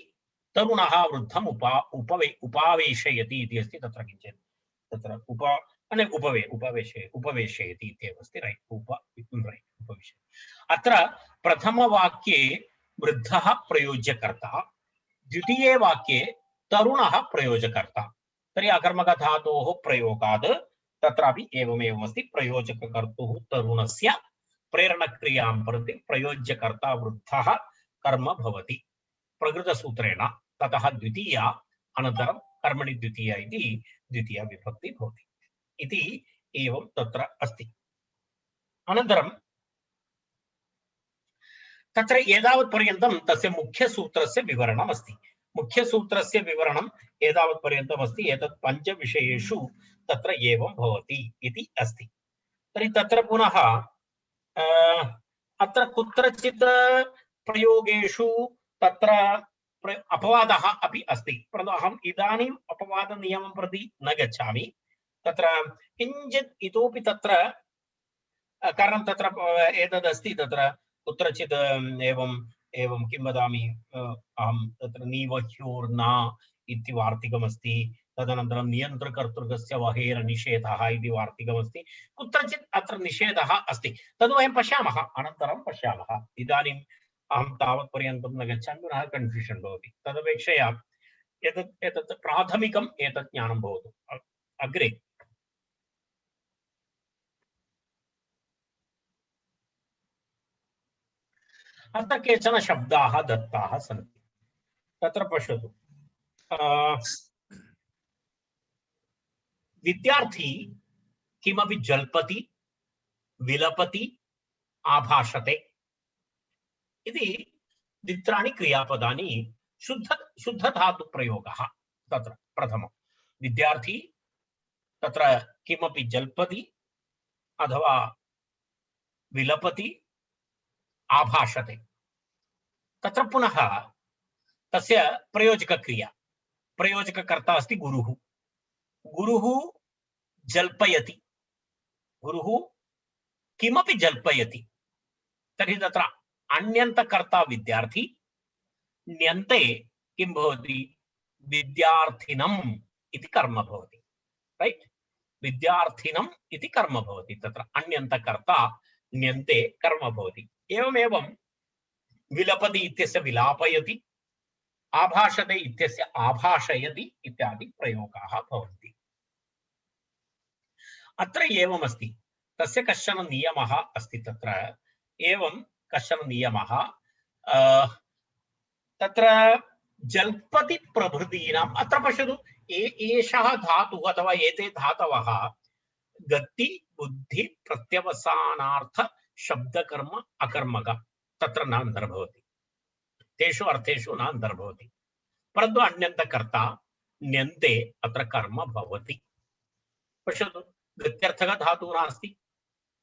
तरुणः वृद्धम् उपावेशयति इति अस्ति। तत्र किञ्चित् तत्र उपवेशयति इत्येव अस्ति। रैट्, उपविशति। अत्र प्रथमवाक्ये वृद्धः प्रयोज्यकर्ता, द्वितीये वाक्ये तरुणः प्रयोजकर्ता। तर्हि अकर्मकधातोः प्रयोगात् तत्रापि एवमेवमस्ति। प्रयोजककर्तुः तरुणस्य प्रेरणक्रियां प्रति प्रयोज्यकर्ता वृद्धः कर्म भवति प्रकृतसूत्रेण। ततः द्वितीया अनन्तरं कर्मणि द्वितीया इति द्वितीया विभक्ति भवति इति एवं तत्र अस्ति। अनन्तरं तत्र एतावत्पर्यन्तं तस्य मुख्यसूत्रस्य विवरणम् अस्ति। मुख्यसूत्रस्य विवरणम् एतावत्पर्यन्तम् अस्ति। एतत् पञ्चविषयेषु तत्र एवं भवति इति अस्ति। तर्हि तत्र पुनः अत्र कुत्रचित् प्रयोगेषु तत्र अपवादः अपि अस्ति, परन्तु अहम् इदानीम् अपवादनियमं प्रति न गच्छामि। तत्र किञ्चित् इतोपि तत्र कारणं तत्र एतदस्ति, तत्र कुत्रचित् एवं एवं किं वदामि, अहं तत्र नीवह्योर्न इति वार्तिकमस्ति, तदनन्तरं नियन्त्रकर्तृकस्य वहेर निषेधः इति वार्तिकमस्ति, कुत्रचित् अत्र निषेधः अस्ति, तद् वयं पश्यामः, अनन्तरं पश्यामः। इदानीम् अहं तावत्पर्यन्तं न गच्छामि, पुनः कन्फ्यूषन् भवति। तदपेक्षया एतत् प्राथमिकम् एतत् ज्ञानं भवतु। अग्रे अत्र केचन शब्दाः दत्ताः सन्ति। तत्र पश्यतु, विद्यार्थी किमपि जल्पति, विलपति, आभाषते इति द्वित्राणि क्रियापदानि शुद्धधातुप्रयोगः। तत्र प्रथमं विद्यार्थी तत्र किमपि जल्पति अथवा विलपति, आभाषते, तत्र पुनः तस्य प्रयोजकक्रिया, प्रयोजककर्ता अस्ति गुरुः। गुरुः जल्पयति, गुरुः किमपि जल्पयति, तर्हि तत्र अन्यन्तकर्ता विद्यार्थी, ण्यन्ते किं भवति, विद्यार्थिनम् इति कर्म भवति। राइट, विद्यार्थिनम् इति कर्म भवति। तत्र अन्यन्तकर्ता ण्यन्ते कर्म भवति। एवमेवं विलपति इत्यस्य विलापयति, आभाषते इत्यस्य आभाषयति इत्यादि प्रयोगाः भवन्ति। अत्र एवमस्ति, तस्य कश्चन नियमः अस्ति। तत्र एवं कश्चन नियमः, तत्र जल्पति प्रभृतीनाम्, अत्र पश्यतु, एषः धातुः अथवा एते धातवः गति बुद्धि प्रत्यवसानार्थ शब्दकर्म अकर्मक तत्र न अन्तर्भवति, तेषु अर्थेषु न अन्तर्भवति, परन्तु अन्यन्तकर्ता ण्यन्ते अत्र कर्म भवति। पश्यतु, गत्यर्थकधातुः नास्ति,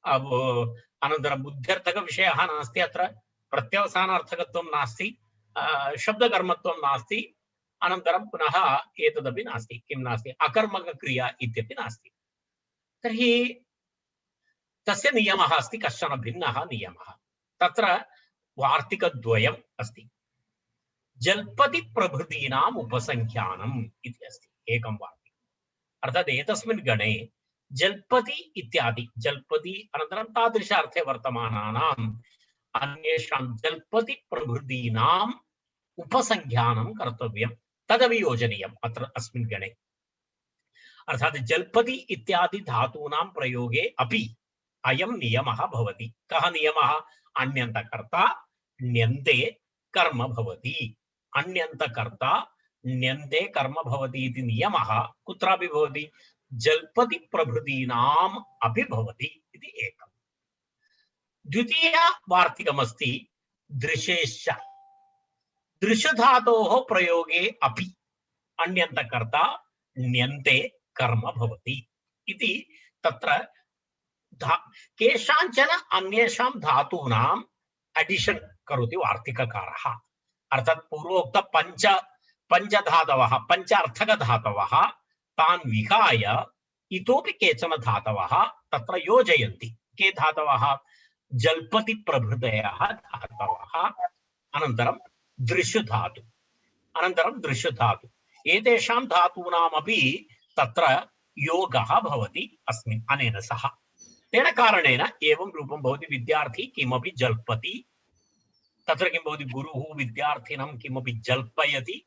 अनन्तरं बुद्ध्यर्थकविषयः नास्ति, अत्र प्रत्यवसानार्थकत्वं नास्ति, शब्दकर्मत्वं नास्ति, अनन्तरं पुनः एतदपि नास्ति, किं नास्ति, अकर्मकक्रिया इत्यपि नास्ति। तर्हि तस्य नियमः अस्ति, कश्चन भिन्नः नियमः। तत्र वार्तिकद्वयम् अस्ति। जल्पति प्रभृतीनाम् उपसंख्यानम् इति अस्ति एकं वार्तिकम्। अर्थात् एतस्मिन् गणे जल्पति इत्यादि, जल्पति अनन्तरं तादृश अर्थे वर्तमानानाम् अन्येषां जल्पति प्रभृतीनाम् उपसंख्यानं कर्तव्यं, तदपि योजनीयम् अत्र अस्मिन् गणे। अर्थात् जल्पति इत्यादि धातूनां प्रयोगे अपि अयं नियमः भवति। कः नियमः? अन्यन्तकर्ता ण्यन्ते कर्म भवति, अन्यन्तकर्ता ण्यन्ते कर्म भवति इति नियमः कुत्रापि भवति, जल्पति प्रभृतीनाम् अपि भवति इति एकम्। द्वितीया वार्तिकमस्ति दृशेश्च। दृशधातोः प्रयोगे अपि अन्यन्तकर्ता ण्यन्ते कर्म भवति इति तत्र केषाञ्चन अन्येषां धातूनाम् एडिशन् करोति वार्तिककारः। अर्थात् पूर्वोक्त पञ्चधातवः, पञ्च अर्थकधातवः, तान् विहाय इतोपि केचन धातवः तत्र योजयन्ति। के धातवः? जल्पति प्रभृतयः धातवः, अनन्तरं दृशधातु, अनन्तरं दृशधातु, एतेषां धातूनामपि तत्र योगः भवति अस्मिन् अनेन सह। तेन कारणेन एवं रूपं भवति, विद्यार्थी किमपि जल्पति, तत्र किं भवति, गुरुः विद्यार्थिनं किमपि जल्पयति,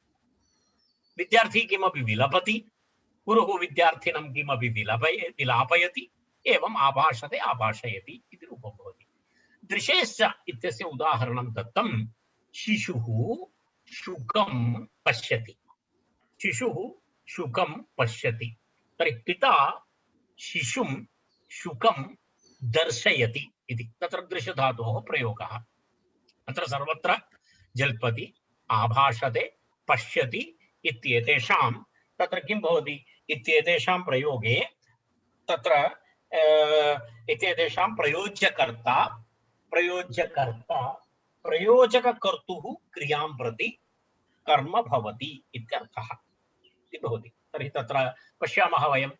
विद्यार्थी किमपि विलपति, गुरुः विद्यार्थिनं किमपि विलापयति, एवम् आभाषते आभाषयति इति रूपं भवति। दृशेश्च इत्यस्य उदाहरणं दत्तं। शिशुः शुकं पश्यति। शिशुः शुकं पश्यति। तर्हि पिता शिशुं शुकं दर्शयति इति तत्र दृशधातोः प्रयोगः। अत्र सर्वत्र जल्पति, आभाषते, पश्यति इत्येतेषां तत्र किं भवति इत्येतेषां प्रयोगे तत्र इत्येतेषां प्रयोज्यकर्ता प्रयोजककर्तुः क्रियां प्रति कर्म भवति इत्यर्थः इति भवति। तर्हि तत्र पश्यामः वयं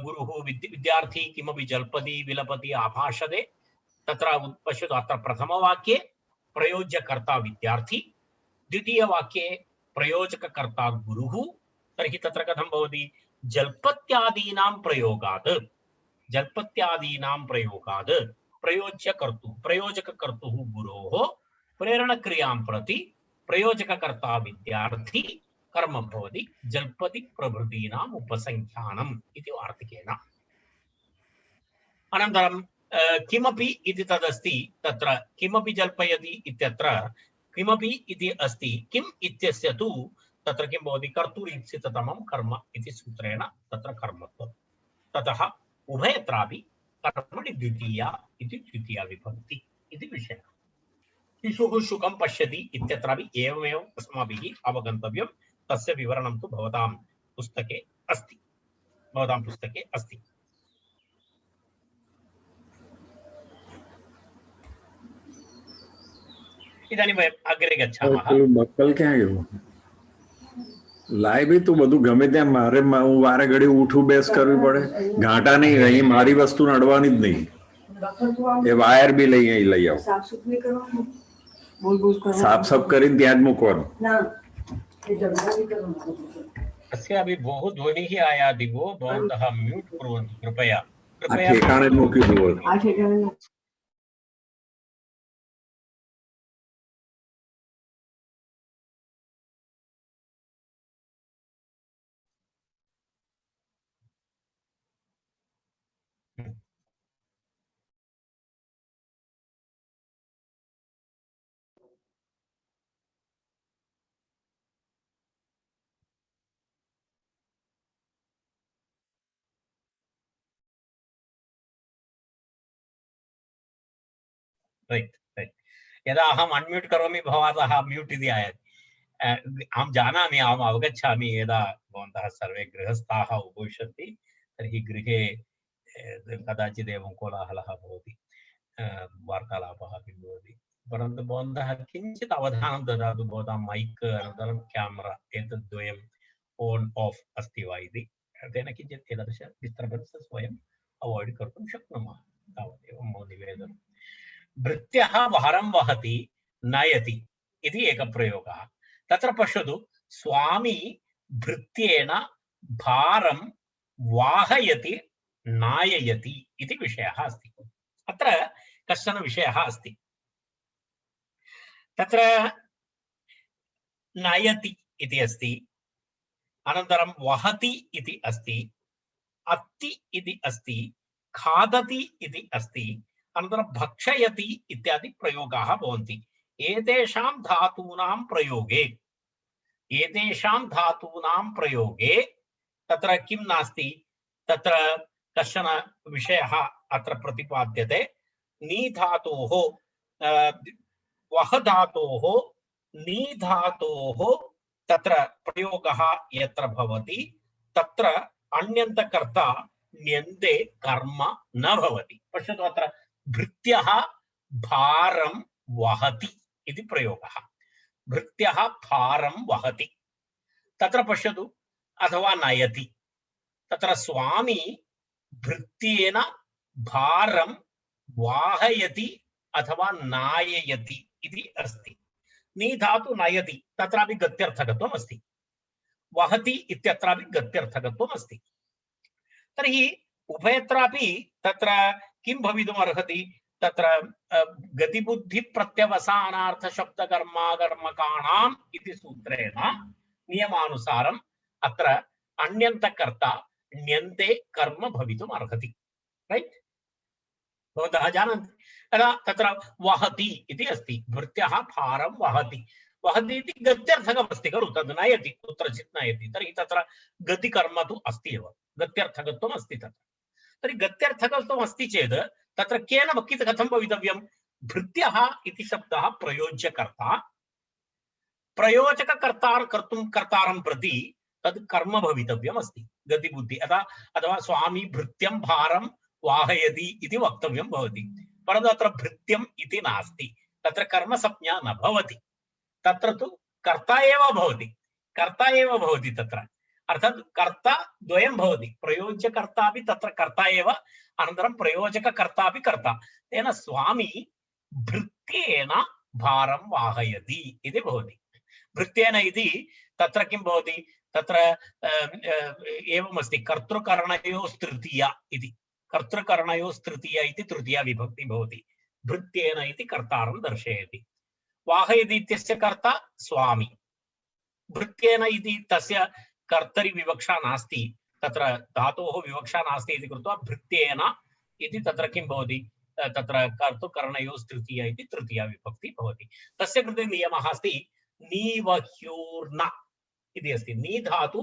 गुरुः विद्यार्थी किमपि जल्पति, विलपति, आभाषते। तत्र पश्यतु, अत्र प्रथमवाक्ये प्रयोज्यकर्ता विद्यार्थी, द्वितीयवाक्ये प्रयोजककर्ता गुरुः। तर्हि तत्र कथं भवति? जल्पत्यादीनां प्रयोगात् प्रयोजककर्तुः गुरोः प्रेरणक्रियां प्रति प्रयोजककर्ता विद्यार्थी कर्म भवति जल्पति प्रभृतीनाम् उपसंख्यानम् इति वार्तिकेन। अनन्तरं किमपि इति तदस्ति, तत्र किमपि जल्पयति इत्यत्र किमपि इति अस्ति, किम् इत्यस्य तु तत्र किं भवति? कर्तुरीप्सिततमं कर्म इति सूत्रेण तत्र कर्मत्वम्। ततः उभयत्रापि कर्मणि द्वितीया इति द्वितीया विभक्ति इति विषयः। शिशुः शुकं पश्यति इत्यत्रापि एवमेव अस्माभिः अवगन्तव्यं। तस्य विवरणं तु भवतां पुस्तके अस्ति। इदानीं वयम् अग्रे गच्छामः। बक्कल क्या है वो लाए भी तो બધું ગમે ત્યાં મારે હું વારે ઘડી ઉઠું બેસ કરવી પડે, ઘાટા નહીં રહી મારી વસ્તુ નડવાની જ નહીં, એ વાયર બી લઈ આવો, સાફ સાફ કરીને ત્યાં જ મૂકવાનું। अस्य अभी बहु ध्वनिः आयाति भो, भवन्तः म्यूट् कुर्वन्तु कृपया। ठेकाणे मूकी दो। रैट्। यदा अहम् अन्म्यूट् करोमि भवतः म्यूट् इति आयाति। अहं जानामि, अहम् अवगच्छामि। यदा भवन्तः सर्वे गृहस्थाः उपविशन्ति तर्हि गृहे कदाचित् एवं कोलाहलः भवति, वार्तालापः अपि भवति। परन्तु भवन्तः किञ्चित् अवधानं ददातु, भवतां मैक् अनन्तरं केमरा एतद्द्वयम् ओन् आफ् अस्ति वा इति। तेन किञ्चित् एतादृश डिस्टर्बेन्सस् वयम् अवाय्ड् कर्तुं शक्नुमः। तावदेव मम निवेदनम्। भृत्यः भारं वहति नयति इति एकः प्रयोगः। तत्र पश्यतु, स्वामी भृत्येन भारं वाहयति नाययति इति विषयः अस्ति। अत्र कश्चन विषयः अस्ति। तत्र नयति इति अस्ति, अनन्तरं वहति इति अस्ति, अत्ति इति अस्ति, खादति इति अस्ति, अनन्तरं भक्षयति इत्यादि प्रयोगाः भवन्ति। एतेषां धातूनां प्रयोगे तत्र किं नास्ति? तत्र कश्चन विषयः अत्र प्रतिपाद्यते। नी धातोः वह धातोः नी धातोः तत्र प्रयोगः यत्र भवति तत्र अन्यन्तकर्ता ण्यन्ते कर्म न भवति। पश्यतु, अत्र भृत्यः भारं वहति इति प्रयोगः। भृत्यः भारं वहति, तत्र पश्यतु, अथवा नयति। तत्र स्वामी भृत्येन भारं वाहयति अथवा नाययति इति अस्ति। नी धातु नयति, तत्रापि गत्यर्थकत्वम् अस्ति। वहति इत्यत्रापि गत्यर्थकत्वम् अस्ति। तर्हि उभयत्रापि तत्र किं भवितुम् अर्हति? तत्र गतिबुद्धिप्रत्यवसानार्थशब्दकर्माकर्मकाणाम् इति सूत्रेण नियमानुसारम् अत्र अन्यन्तकर्ता ण्यन्ते कर्म भवितुम् अर्हति। रैट्? भवन्तः जानन्ति यदा तत्र वहति इति अस्ति, भृत्यः भारं वहति, वहति इति गत्यर्थकमस्ति खलु, तद् नयति कुत्रचित् नयति, तर्हि तत्र गतिकर्म तु अस्ति एव, गत्यर्थकत्वम् अस्ति तत्र। तर्हि गत्यर्थकत्वम् अस्ति चेत् तत्र केन कथं भवितव्यं, भृत्यः इति शब्दः प्रयोज्यकर्ता, प्रयोजककर्तार कर्तुं कर्तारं प्रति तद् कर्म भवितव्यम् अस्ति, गतिबुद्धि अथवा स्वामी भृत्यं भारं वाहयति इति वक्तव्यं भवति, परन्तु अत्र भृत्यम् इति नास्ति, तत्र कर्मसंज्ञा न भवति, तत्र तु कर्ता एव भवति, कर्ता एव भवति तत्र, अर्थात् कर्ता द्वयं भवति, प्रयोज्यकर्ता अपि तत्र कर्ता एव, अनन्तरं प्रयोजककर्ता अपि कर्ता, तेन स्वामी भृत्येन भारं वाहयति इति भवति। भृत्येन इति तत्र किं भवति, तत्र एवमस्ति, कर्तृकरणयोस्तृतीया इति, कर्तृकरणयोस्तृतीया इति तृतीया विभक्ति भवति, भृत्येन इति कर्तारं दर्शयति। वाहयति इत्यस्य कर्ता स्वामी, भृत्येन इति तस्य कर्तरि विवक्षा नास्ति, तत्र धातोः विवक्षा नास्ति इति कृत्वा भृत्येन इति तत्र किं भवति, तत्र कर्तृकरणयोस्तृतीया इति तृतीया विभक्ति भवति। तस्य कृते नियमः अस्ति नीवह्योर्न इति अस्ति, नी धातु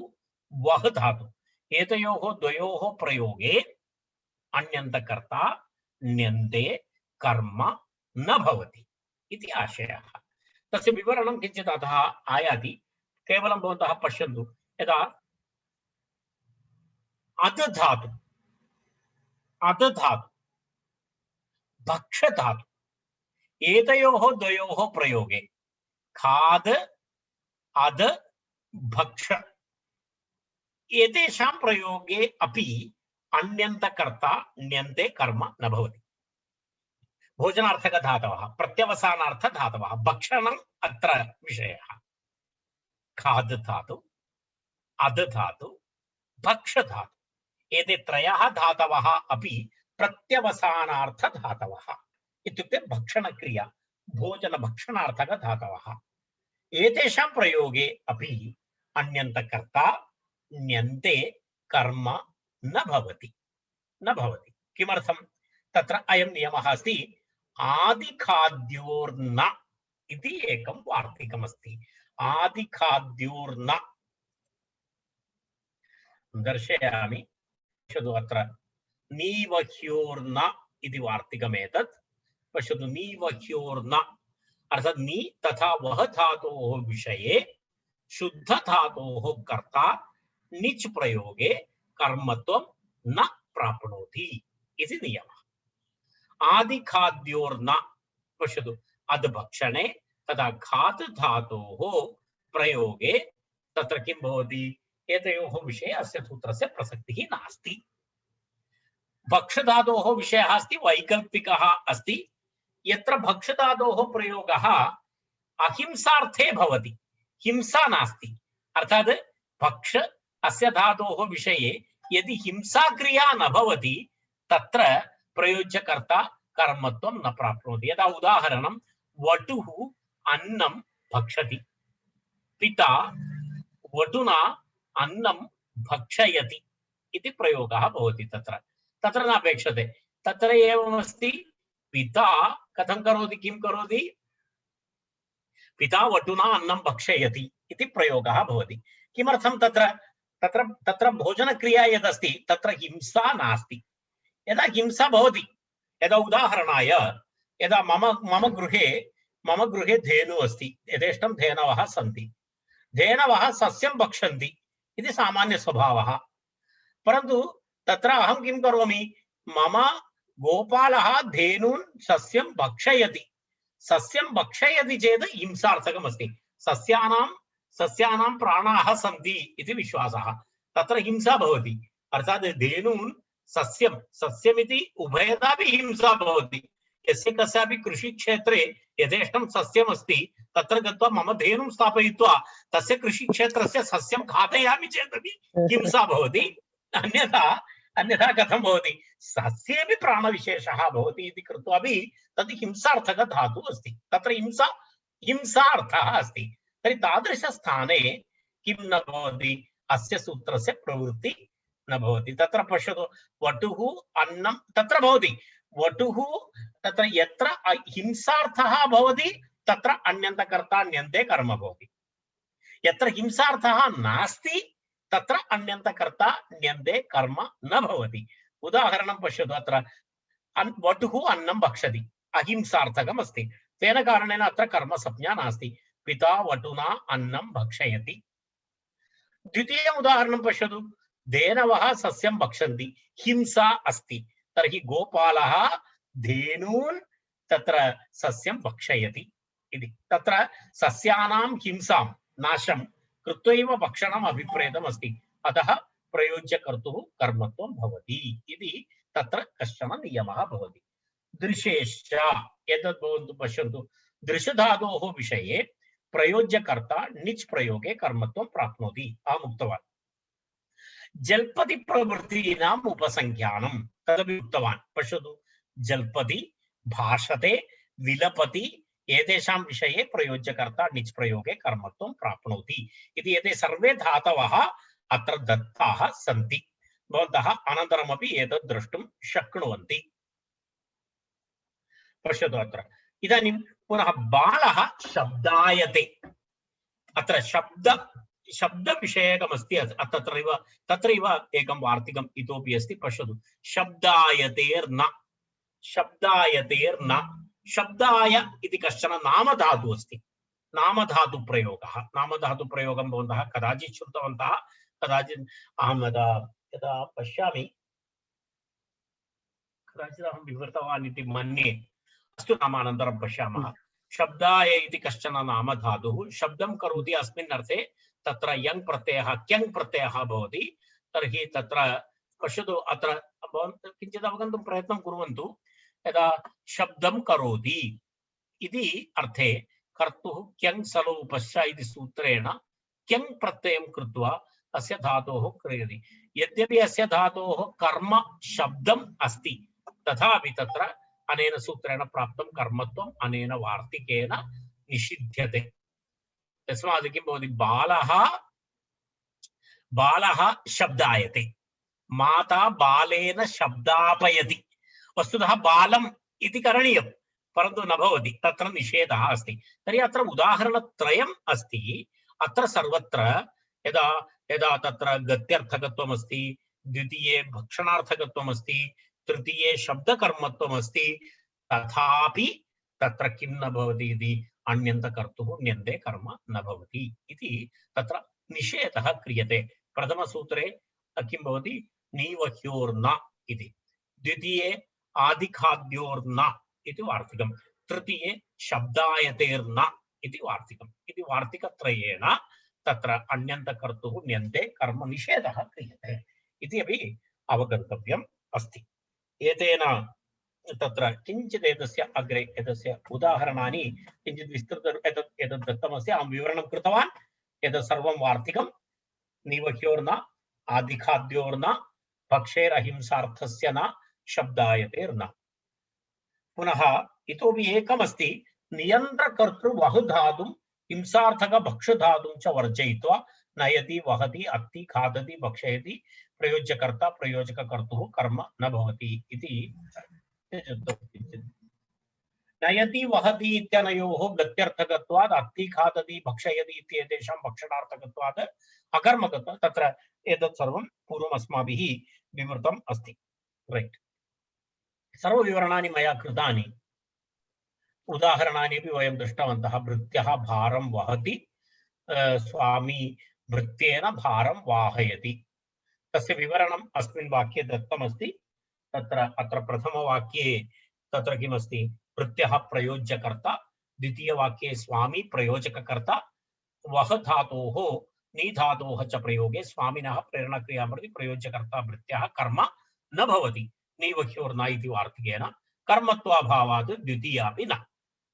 वह धातु, एतयोः द्वयोः प्रयोगे अन्यन्तकर्ता ण्यन्ते कर्म न भवति इति आशयः। तस्य विवरणं किञ्चित् अतः आयाति, केवलं भवन्तः पश्यन्तु, यदा अध धातु भक्ष धातु एतयोः द्वयोः प्रयोगे खाद अध भक्ष एतेषां प्रयोगे अपि अन्यन्तकर्ता ण्यन्ते कर्म न भवति। भोजनार्थकधातवः, प्रत्यवसानार्थधातवः, भक्षणम् अत्र विषयः, खाद धातु, अध धातु, भक्ष धातु, एते त्रयः धातवः अपि प्रत्यवसानार्थधातवः, इत्युक्ते भक्षणक्रिया भोजनभक्षणार्थकधातवः। एतेषां प्रयोगे अपि अन्यन्तकर्ता ण्यन्ते कर्म न भवति, न भवति। किमर्थं, तत्र अयं नियमः अस्ति, आदिखाद्योर्न इति एकं वार्तिकमस्ति, आदिखाद्योर्न दर्शयामि, पश्यतु अत्र नीवह्योर्न इति वार्तिकमेतत्, पश्यतु नीवह्योर्न अर्थात् नी तथा वह धातोः विषये शुद्ध धातोः कर्ता निच् प्रयोगे कर्मत्वं न प्राप्नोति इति नियमः। आदिखाद्योर्न पश्यतु, अधभक्षणे तथा खाद् धातोः प्रयोगे तत्र किं भवति, एतयोः विषये अस्य सूत्रस्य प्रसक्तिः नास्ति। भक्षधातोः विषयः अस्ति, वैकल्पिकः अस्ति, यत्र भक्षधातोः प्रयोगः अहिंसार्थे भवति, हिंसा नास्ति, अर्थात् भक्ष अस्य धातोः विषये यदि हिंसाक्रिया न भवति तत्र प्रयोज्यकर्ता कर्मत्वं न प्राप्नोति। यदा उदाहरणं, वटुः अन्नं भक्षति, पिता वटुना अन्नं भक्षयति इति प्रयोगः भवति, तत्र नापेक्षते, तत्र एवमस्ति, पिता कथं करोति, किं करोति, पिता वटुना अन्नं भक्षयति इति प्रयोगः भवति। किमर्थं, तत्र भोजनक्रिया यदस्ति तत्र हिंसा नास्ति। यदा हिंसा भवति, यदा उदाहरणाय, यदा मम गृहे धेनुः अस्ति, यथेष्टं धेनवः सन्ति, धेनवः सस्यं भक्षन्ति इति सामान्य स्वभावः, परन्तु तत्र अहं किं करोमि, मम गोपालः धेनून् सस्यं भक्षयति, सस्यं भक्षयति चेत् हिंसार्थकमस्ति, सस्यानां प्राणाः सन्ति इति विश्वासः, तत्र हिंसा भवति, अर्थात् धेनून् सस्यमिति उभयतापि हिंसा भवति। यस्य कस्यापि कृषिक्षेत्रे यथेष्टं सस्यमस्ति, तत्र गत्वा मम धेनुं स्थापयित्वा तस्य कृषिक्षेत्रस्य सस्यं घातयामि चेदपि हिंसा भवति, अन्यथा कथं भवति, सस्येपि प्राणविशेषः भवति इति कृत्वापि तद् हिंसार्थक धातुः अस्ति, तत्र हिंसार्थः अस्ति। तर्हि तादृशस्थाने किं न भवति, अस्य सूत्रस्य प्रवृत्ति न भवति। तत्र पश्यतु वटुः अन्नं तत्र भवति। वटुः तत्र यत्र हिंसार्थः भवति तत्र अन्यन्तकर्ता ण्यन्ते कर्म भवति। यत्र हिंसार्थः नास्ति तत्र अन्यन्तकर्ता ण्यन्ते कर्म न भवति। उदाहरणं पश्यतु, अत्र वटुः अन्नं भक्षति, अहिंसार्थकम् अस्ति, तेन कारणेन अत्र कर्मसंज्ञा नास्ति। पिता वटुना अन्नं भक्षयति। द्वितीयम् उदाहरणं पश्यतु, धेनवः सस्यं भक्षन्ति, हिंसा अस्ति, तर्हि गोपालः धेनून् तत्र सस्यं भक्षयति इति। तत्र सस्यानां हिंसां नाशं कृत्वैव भक्षणम् अभिप्रेतम् अस्ति, अतः प्रयोज्यकर्तुः कर्मत्वं भवति इति तत्र कश्चन नियमः भवति। दृशेश्च एतद् भवन्तु पश्यन्तु, दृशधातोः विषये प्रयोज्यकर्ता निच् प्रयोगे कर्मत्वं प्राप्नोति। अहम् उक्तवान्। जल्पति प्रवृत्तीनाम् उपसंख्यानं तदपि उक्तवान्। पश्यतु, जल्पति, भाषते, विलपति एतेषां विषये प्रयोज्यकर्ता निच् प्रयोगे कर्मत्वं प्राप्नोति इति। एते सर्वे धातवः अत्र दत्ताः सन्ति। भवन्तः अनन्तरमपि एतत् द्रष्टुं शक्नुवन्ति। पश्यतु, अत्र इदानीं पुनः बालः शब्दायते। अत्र शब्दविषयकमस्ति। तत्रैव एकं वार्तिकम् इतोपि अस्ति। पश्यतु, शब्दायतेर्न, शब्दायतेर्न, शब्दाय इति कश्चन नामधातुः अस्ति। नामधातुप्रयोगः, नामधातुप्रयोगं भवन्तः कदाचित् श्रुतवन्तः, कदाचित् अहं यदा पश्यामि कदाचित् अहं विवृतवान् इति मन्ये। अस्तु, नाम अनन्तरं पश्यामः। शब्दाय इति कश्चन नामधातुः शब्दं करोति, अस्मिन् अर्थे तत्र यङ् प्रत्ययः क्यङ् प्रत्ययः भवति। तर्हि तत्र पश्यतु, अत्र किञ्चित् अवगन्तुं प्रयत्नं कुर्वन्तु। यदा शब्दं करोति इति अर्थे कर्तुः क्यङ् सलोपश्च इति सूत्रेण क्यङ् प्रत्ययं कृत्वा अस्य धातोः क्रियते। यद्यपि अस्य धातोः कर्म शब्दम् अस्ति, तथापि तत्र अनेन सूत्रेण प्राप्तं कर्मत्वम् अनेन वार्तिकेन निषिध्यते। तस्मात् किं भवति, बालः शब्दायते, माता बालेन शब्दापयति। वस्तुतः बालम् इति करणीयं, परन्तु न भवति, तत्र निषेधः अस्ति। तर्हि अत्र उदाहरणत्रयम् अस्ति। अत्र सर्वत्र यदा यदा तत्र गत्यर्थकत्वम् अस्ति, द्वितीये भक्षणार्थकत्वम् अस्ति, तृतीये शब्दकर्मत्वम् अस्ति, तथापि तत्र किं न भवति इति अन्यन्तकर्तुः ण्यन्ते कर्म न भवति इति तत्र निषेधः क्रियते। प्रथमसूत्रे किं भवति, नीवह्योर्न इति, द्वितीये आदिखाद्योर्न इति वार्तिकं, तृतीये शब्दायतेर्न इति वार्तिकम्। इति वार्तिकत्रयेण तत्र अन्यन्तकर्तुः ण्यन्ते कर्म निषेधः क्रियते इति अपि अवगन्तव्यम् अस्ति। एतेन तत्र किञ्चित् एतस्य अग्रे एतस्य उदाहरणानि किञ्चित् विस्तृतं एतत् दत्तमस्ति। अहं विवरणं कृतवान्। एतत् सर्वं वार्तिकं। नीवह्योर्न, आदिखाद्योर्न, भक्षेरहिंसार्थस्य न, शब्दायतेर्न। पुनः इतोपि एकमस्ति, नियन्त्रकर्तृवहुधातुं हिंसार्थक भक्षधातुं च वर्जयित्वा नयति, वहति, अत्ति, खादति, भक्षयति प्रयोज्यकर्ता प्रयोजककर्तुः कर्म न भवति इति। नयति वहति इत्यनयोः गत्यर्थकत्वात्, अत्ति, खादति, भक्षयति इत्येतेषां भक्षणार्थकत्वात् अकर्मकत्वात् तत्र एतत् सर्वं पूर्वम् अस्माभिः विवृतम् अस्ति। रैट्, सर्वविवरणानि मया कृतानि। उदाहरणानि अपि वयं दृष्टवन्तः। भृत्यः भारं वहति, स्वामी भृत्येन भारं वाहयति। तस्य विवरणम् अस्मिन् वाक्ये दत्तमस्ति। तत्र अत्र प्रथमवाक्ये तत्र किमस्ति, भृत्यः प्रयोज्यकर्ता, द्वितीयवाक्ये स्वामी प्रयोजककर्ता, वह धातोः नी धातोः च प्रयोगे स्वामिनः प्रेरणक्रियां प्रति प्रयोज्यकर्ता भृत्यः कर्म न भवति। नीवह्योर्न इति वार्तिकेन कर्मत्वाभावात् द्वितीयापि न,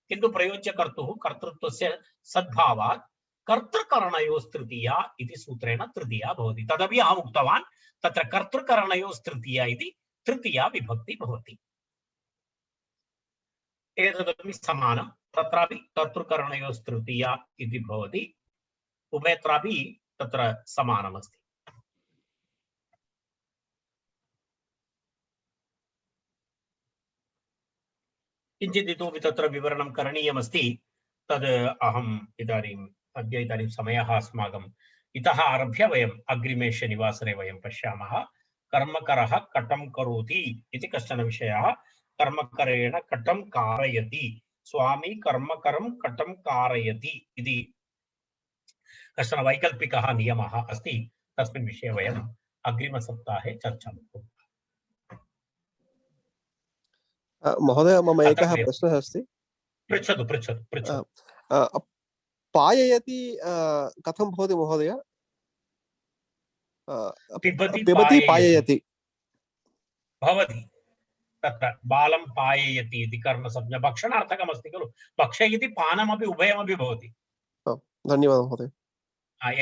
किन्तु प्रयोज्यकर्तुः कर्तृत्वस्य सद्भावात् कर्तृकरणयोस्तृतीया इति सूत्रेण तृतीया भवति। तदपि अहम् उक्तवान्, तत्र कर्तृकरणयोस्तृतीया इति तृतीया विभक्ति भवति। एतदपि समानं, तत्रापि कर्तृकरणयोस्तृतीया इति भवति। उभयत्रापि तत्र समानमस्ति। किञ्चित् इतोपि तत्र विवरणं करणीयमस्ति। तद् अहम् इदानीं समयः अस्माकम् इतः आरभ्य वयम् अग्रिमे शनिवासरे वयं पश्यामः। कर्मकरः कटं करोति इति कश्चन विषयः। कर्मकरेण कटं कारयति, स्वामी कर्मकरं कटं कारयति इति कश्चन वैकल्पिकः नियमः अस्ति। तस्मिन् विषये वयम् अग्रिमसप्ताहे चर्चां कुर्मः। महोदय मम एकः अत्र प्रश्नः अस्ति। पृच्छतु। पाययति कथं भवति महोदय? पिबति पाययति भवति। तत्र बालं पाययति इति कर्मसंज्ञा भक्षणार्थकमस्ति खलु। भक्षयति पानमपि उभयमपि भवति। धन्यवादः महोदय।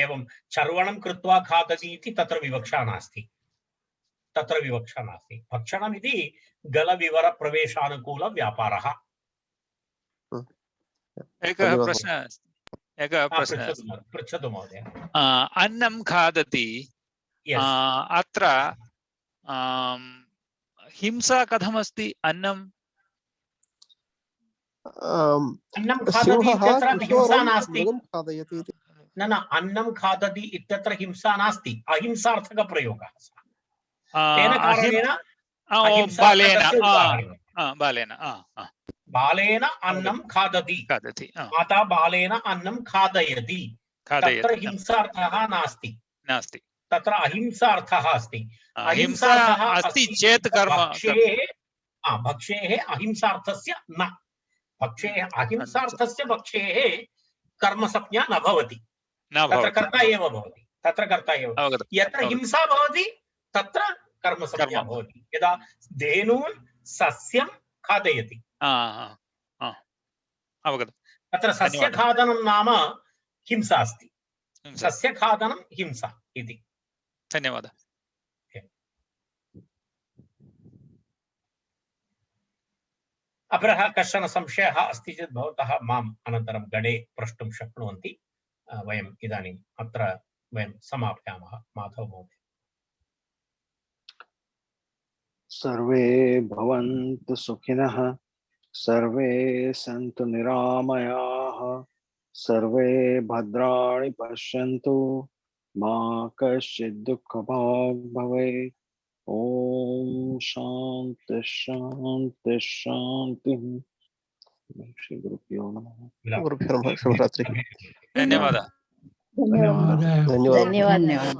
एवं चर्वणं कृत्वा खादति इति तत्र विवक्षा नास्ति। भक्षणमिति गलविवरप्रवेशानुकूलव्यापारः। एकः प्रश्नः पृच्छतु महोदय। अन्नं खादति, अत्र हिंसा कथमस्ति? अन्नं खादति इत्यत्र हिंसा नास्ति। न अन्नं खादति इत्यत्र हिंसा नास्ति, अहिंसार्थकप्रयोगः। तेन कारणेन बालेन अन्नं खादति, माता बालेन अन्नं खादयति। तत्र हिंसार्थः नास्ति, तत्र अहिंसार्थः अस्ति। अहिंसार्थः अस्ति चेत् कर्म भक्षेः अहिंसार्थस्य न, अहिंसार्थस्य भक्षेः कर्मसंज्ञा न भवति। तत्र कर्ता एव भवति। यत्र हिंसा भवति तत्र कर्मसंज्ञा भवति। यदा धेनून् सस्यं खादयति, तत्र सस्यखादनं नाम हिंसा अस्ति। सस्यखादनं हिंसा इति। धन्यवादः। अपरः कश्चन संशयः अस्ति चेत् भवतः माम् अनन्तरं गणे प्रष्टुं शक्नुवन्ति। वयम् इदानीम् अत्र वयं समापयामः। माधव महोदय। सर्वे भवन्तु सुखिनः, सर्वे सन्तु निरामयाः, सर्वे भद्राणि पश्यन्तु, मा कश्चित् दुःखभाग् भवेत्। ओम शांति शांति शांति। श्री गुरुभ्यो नमः। शुभरात्रि। धन्यवादः। धन्यवादः।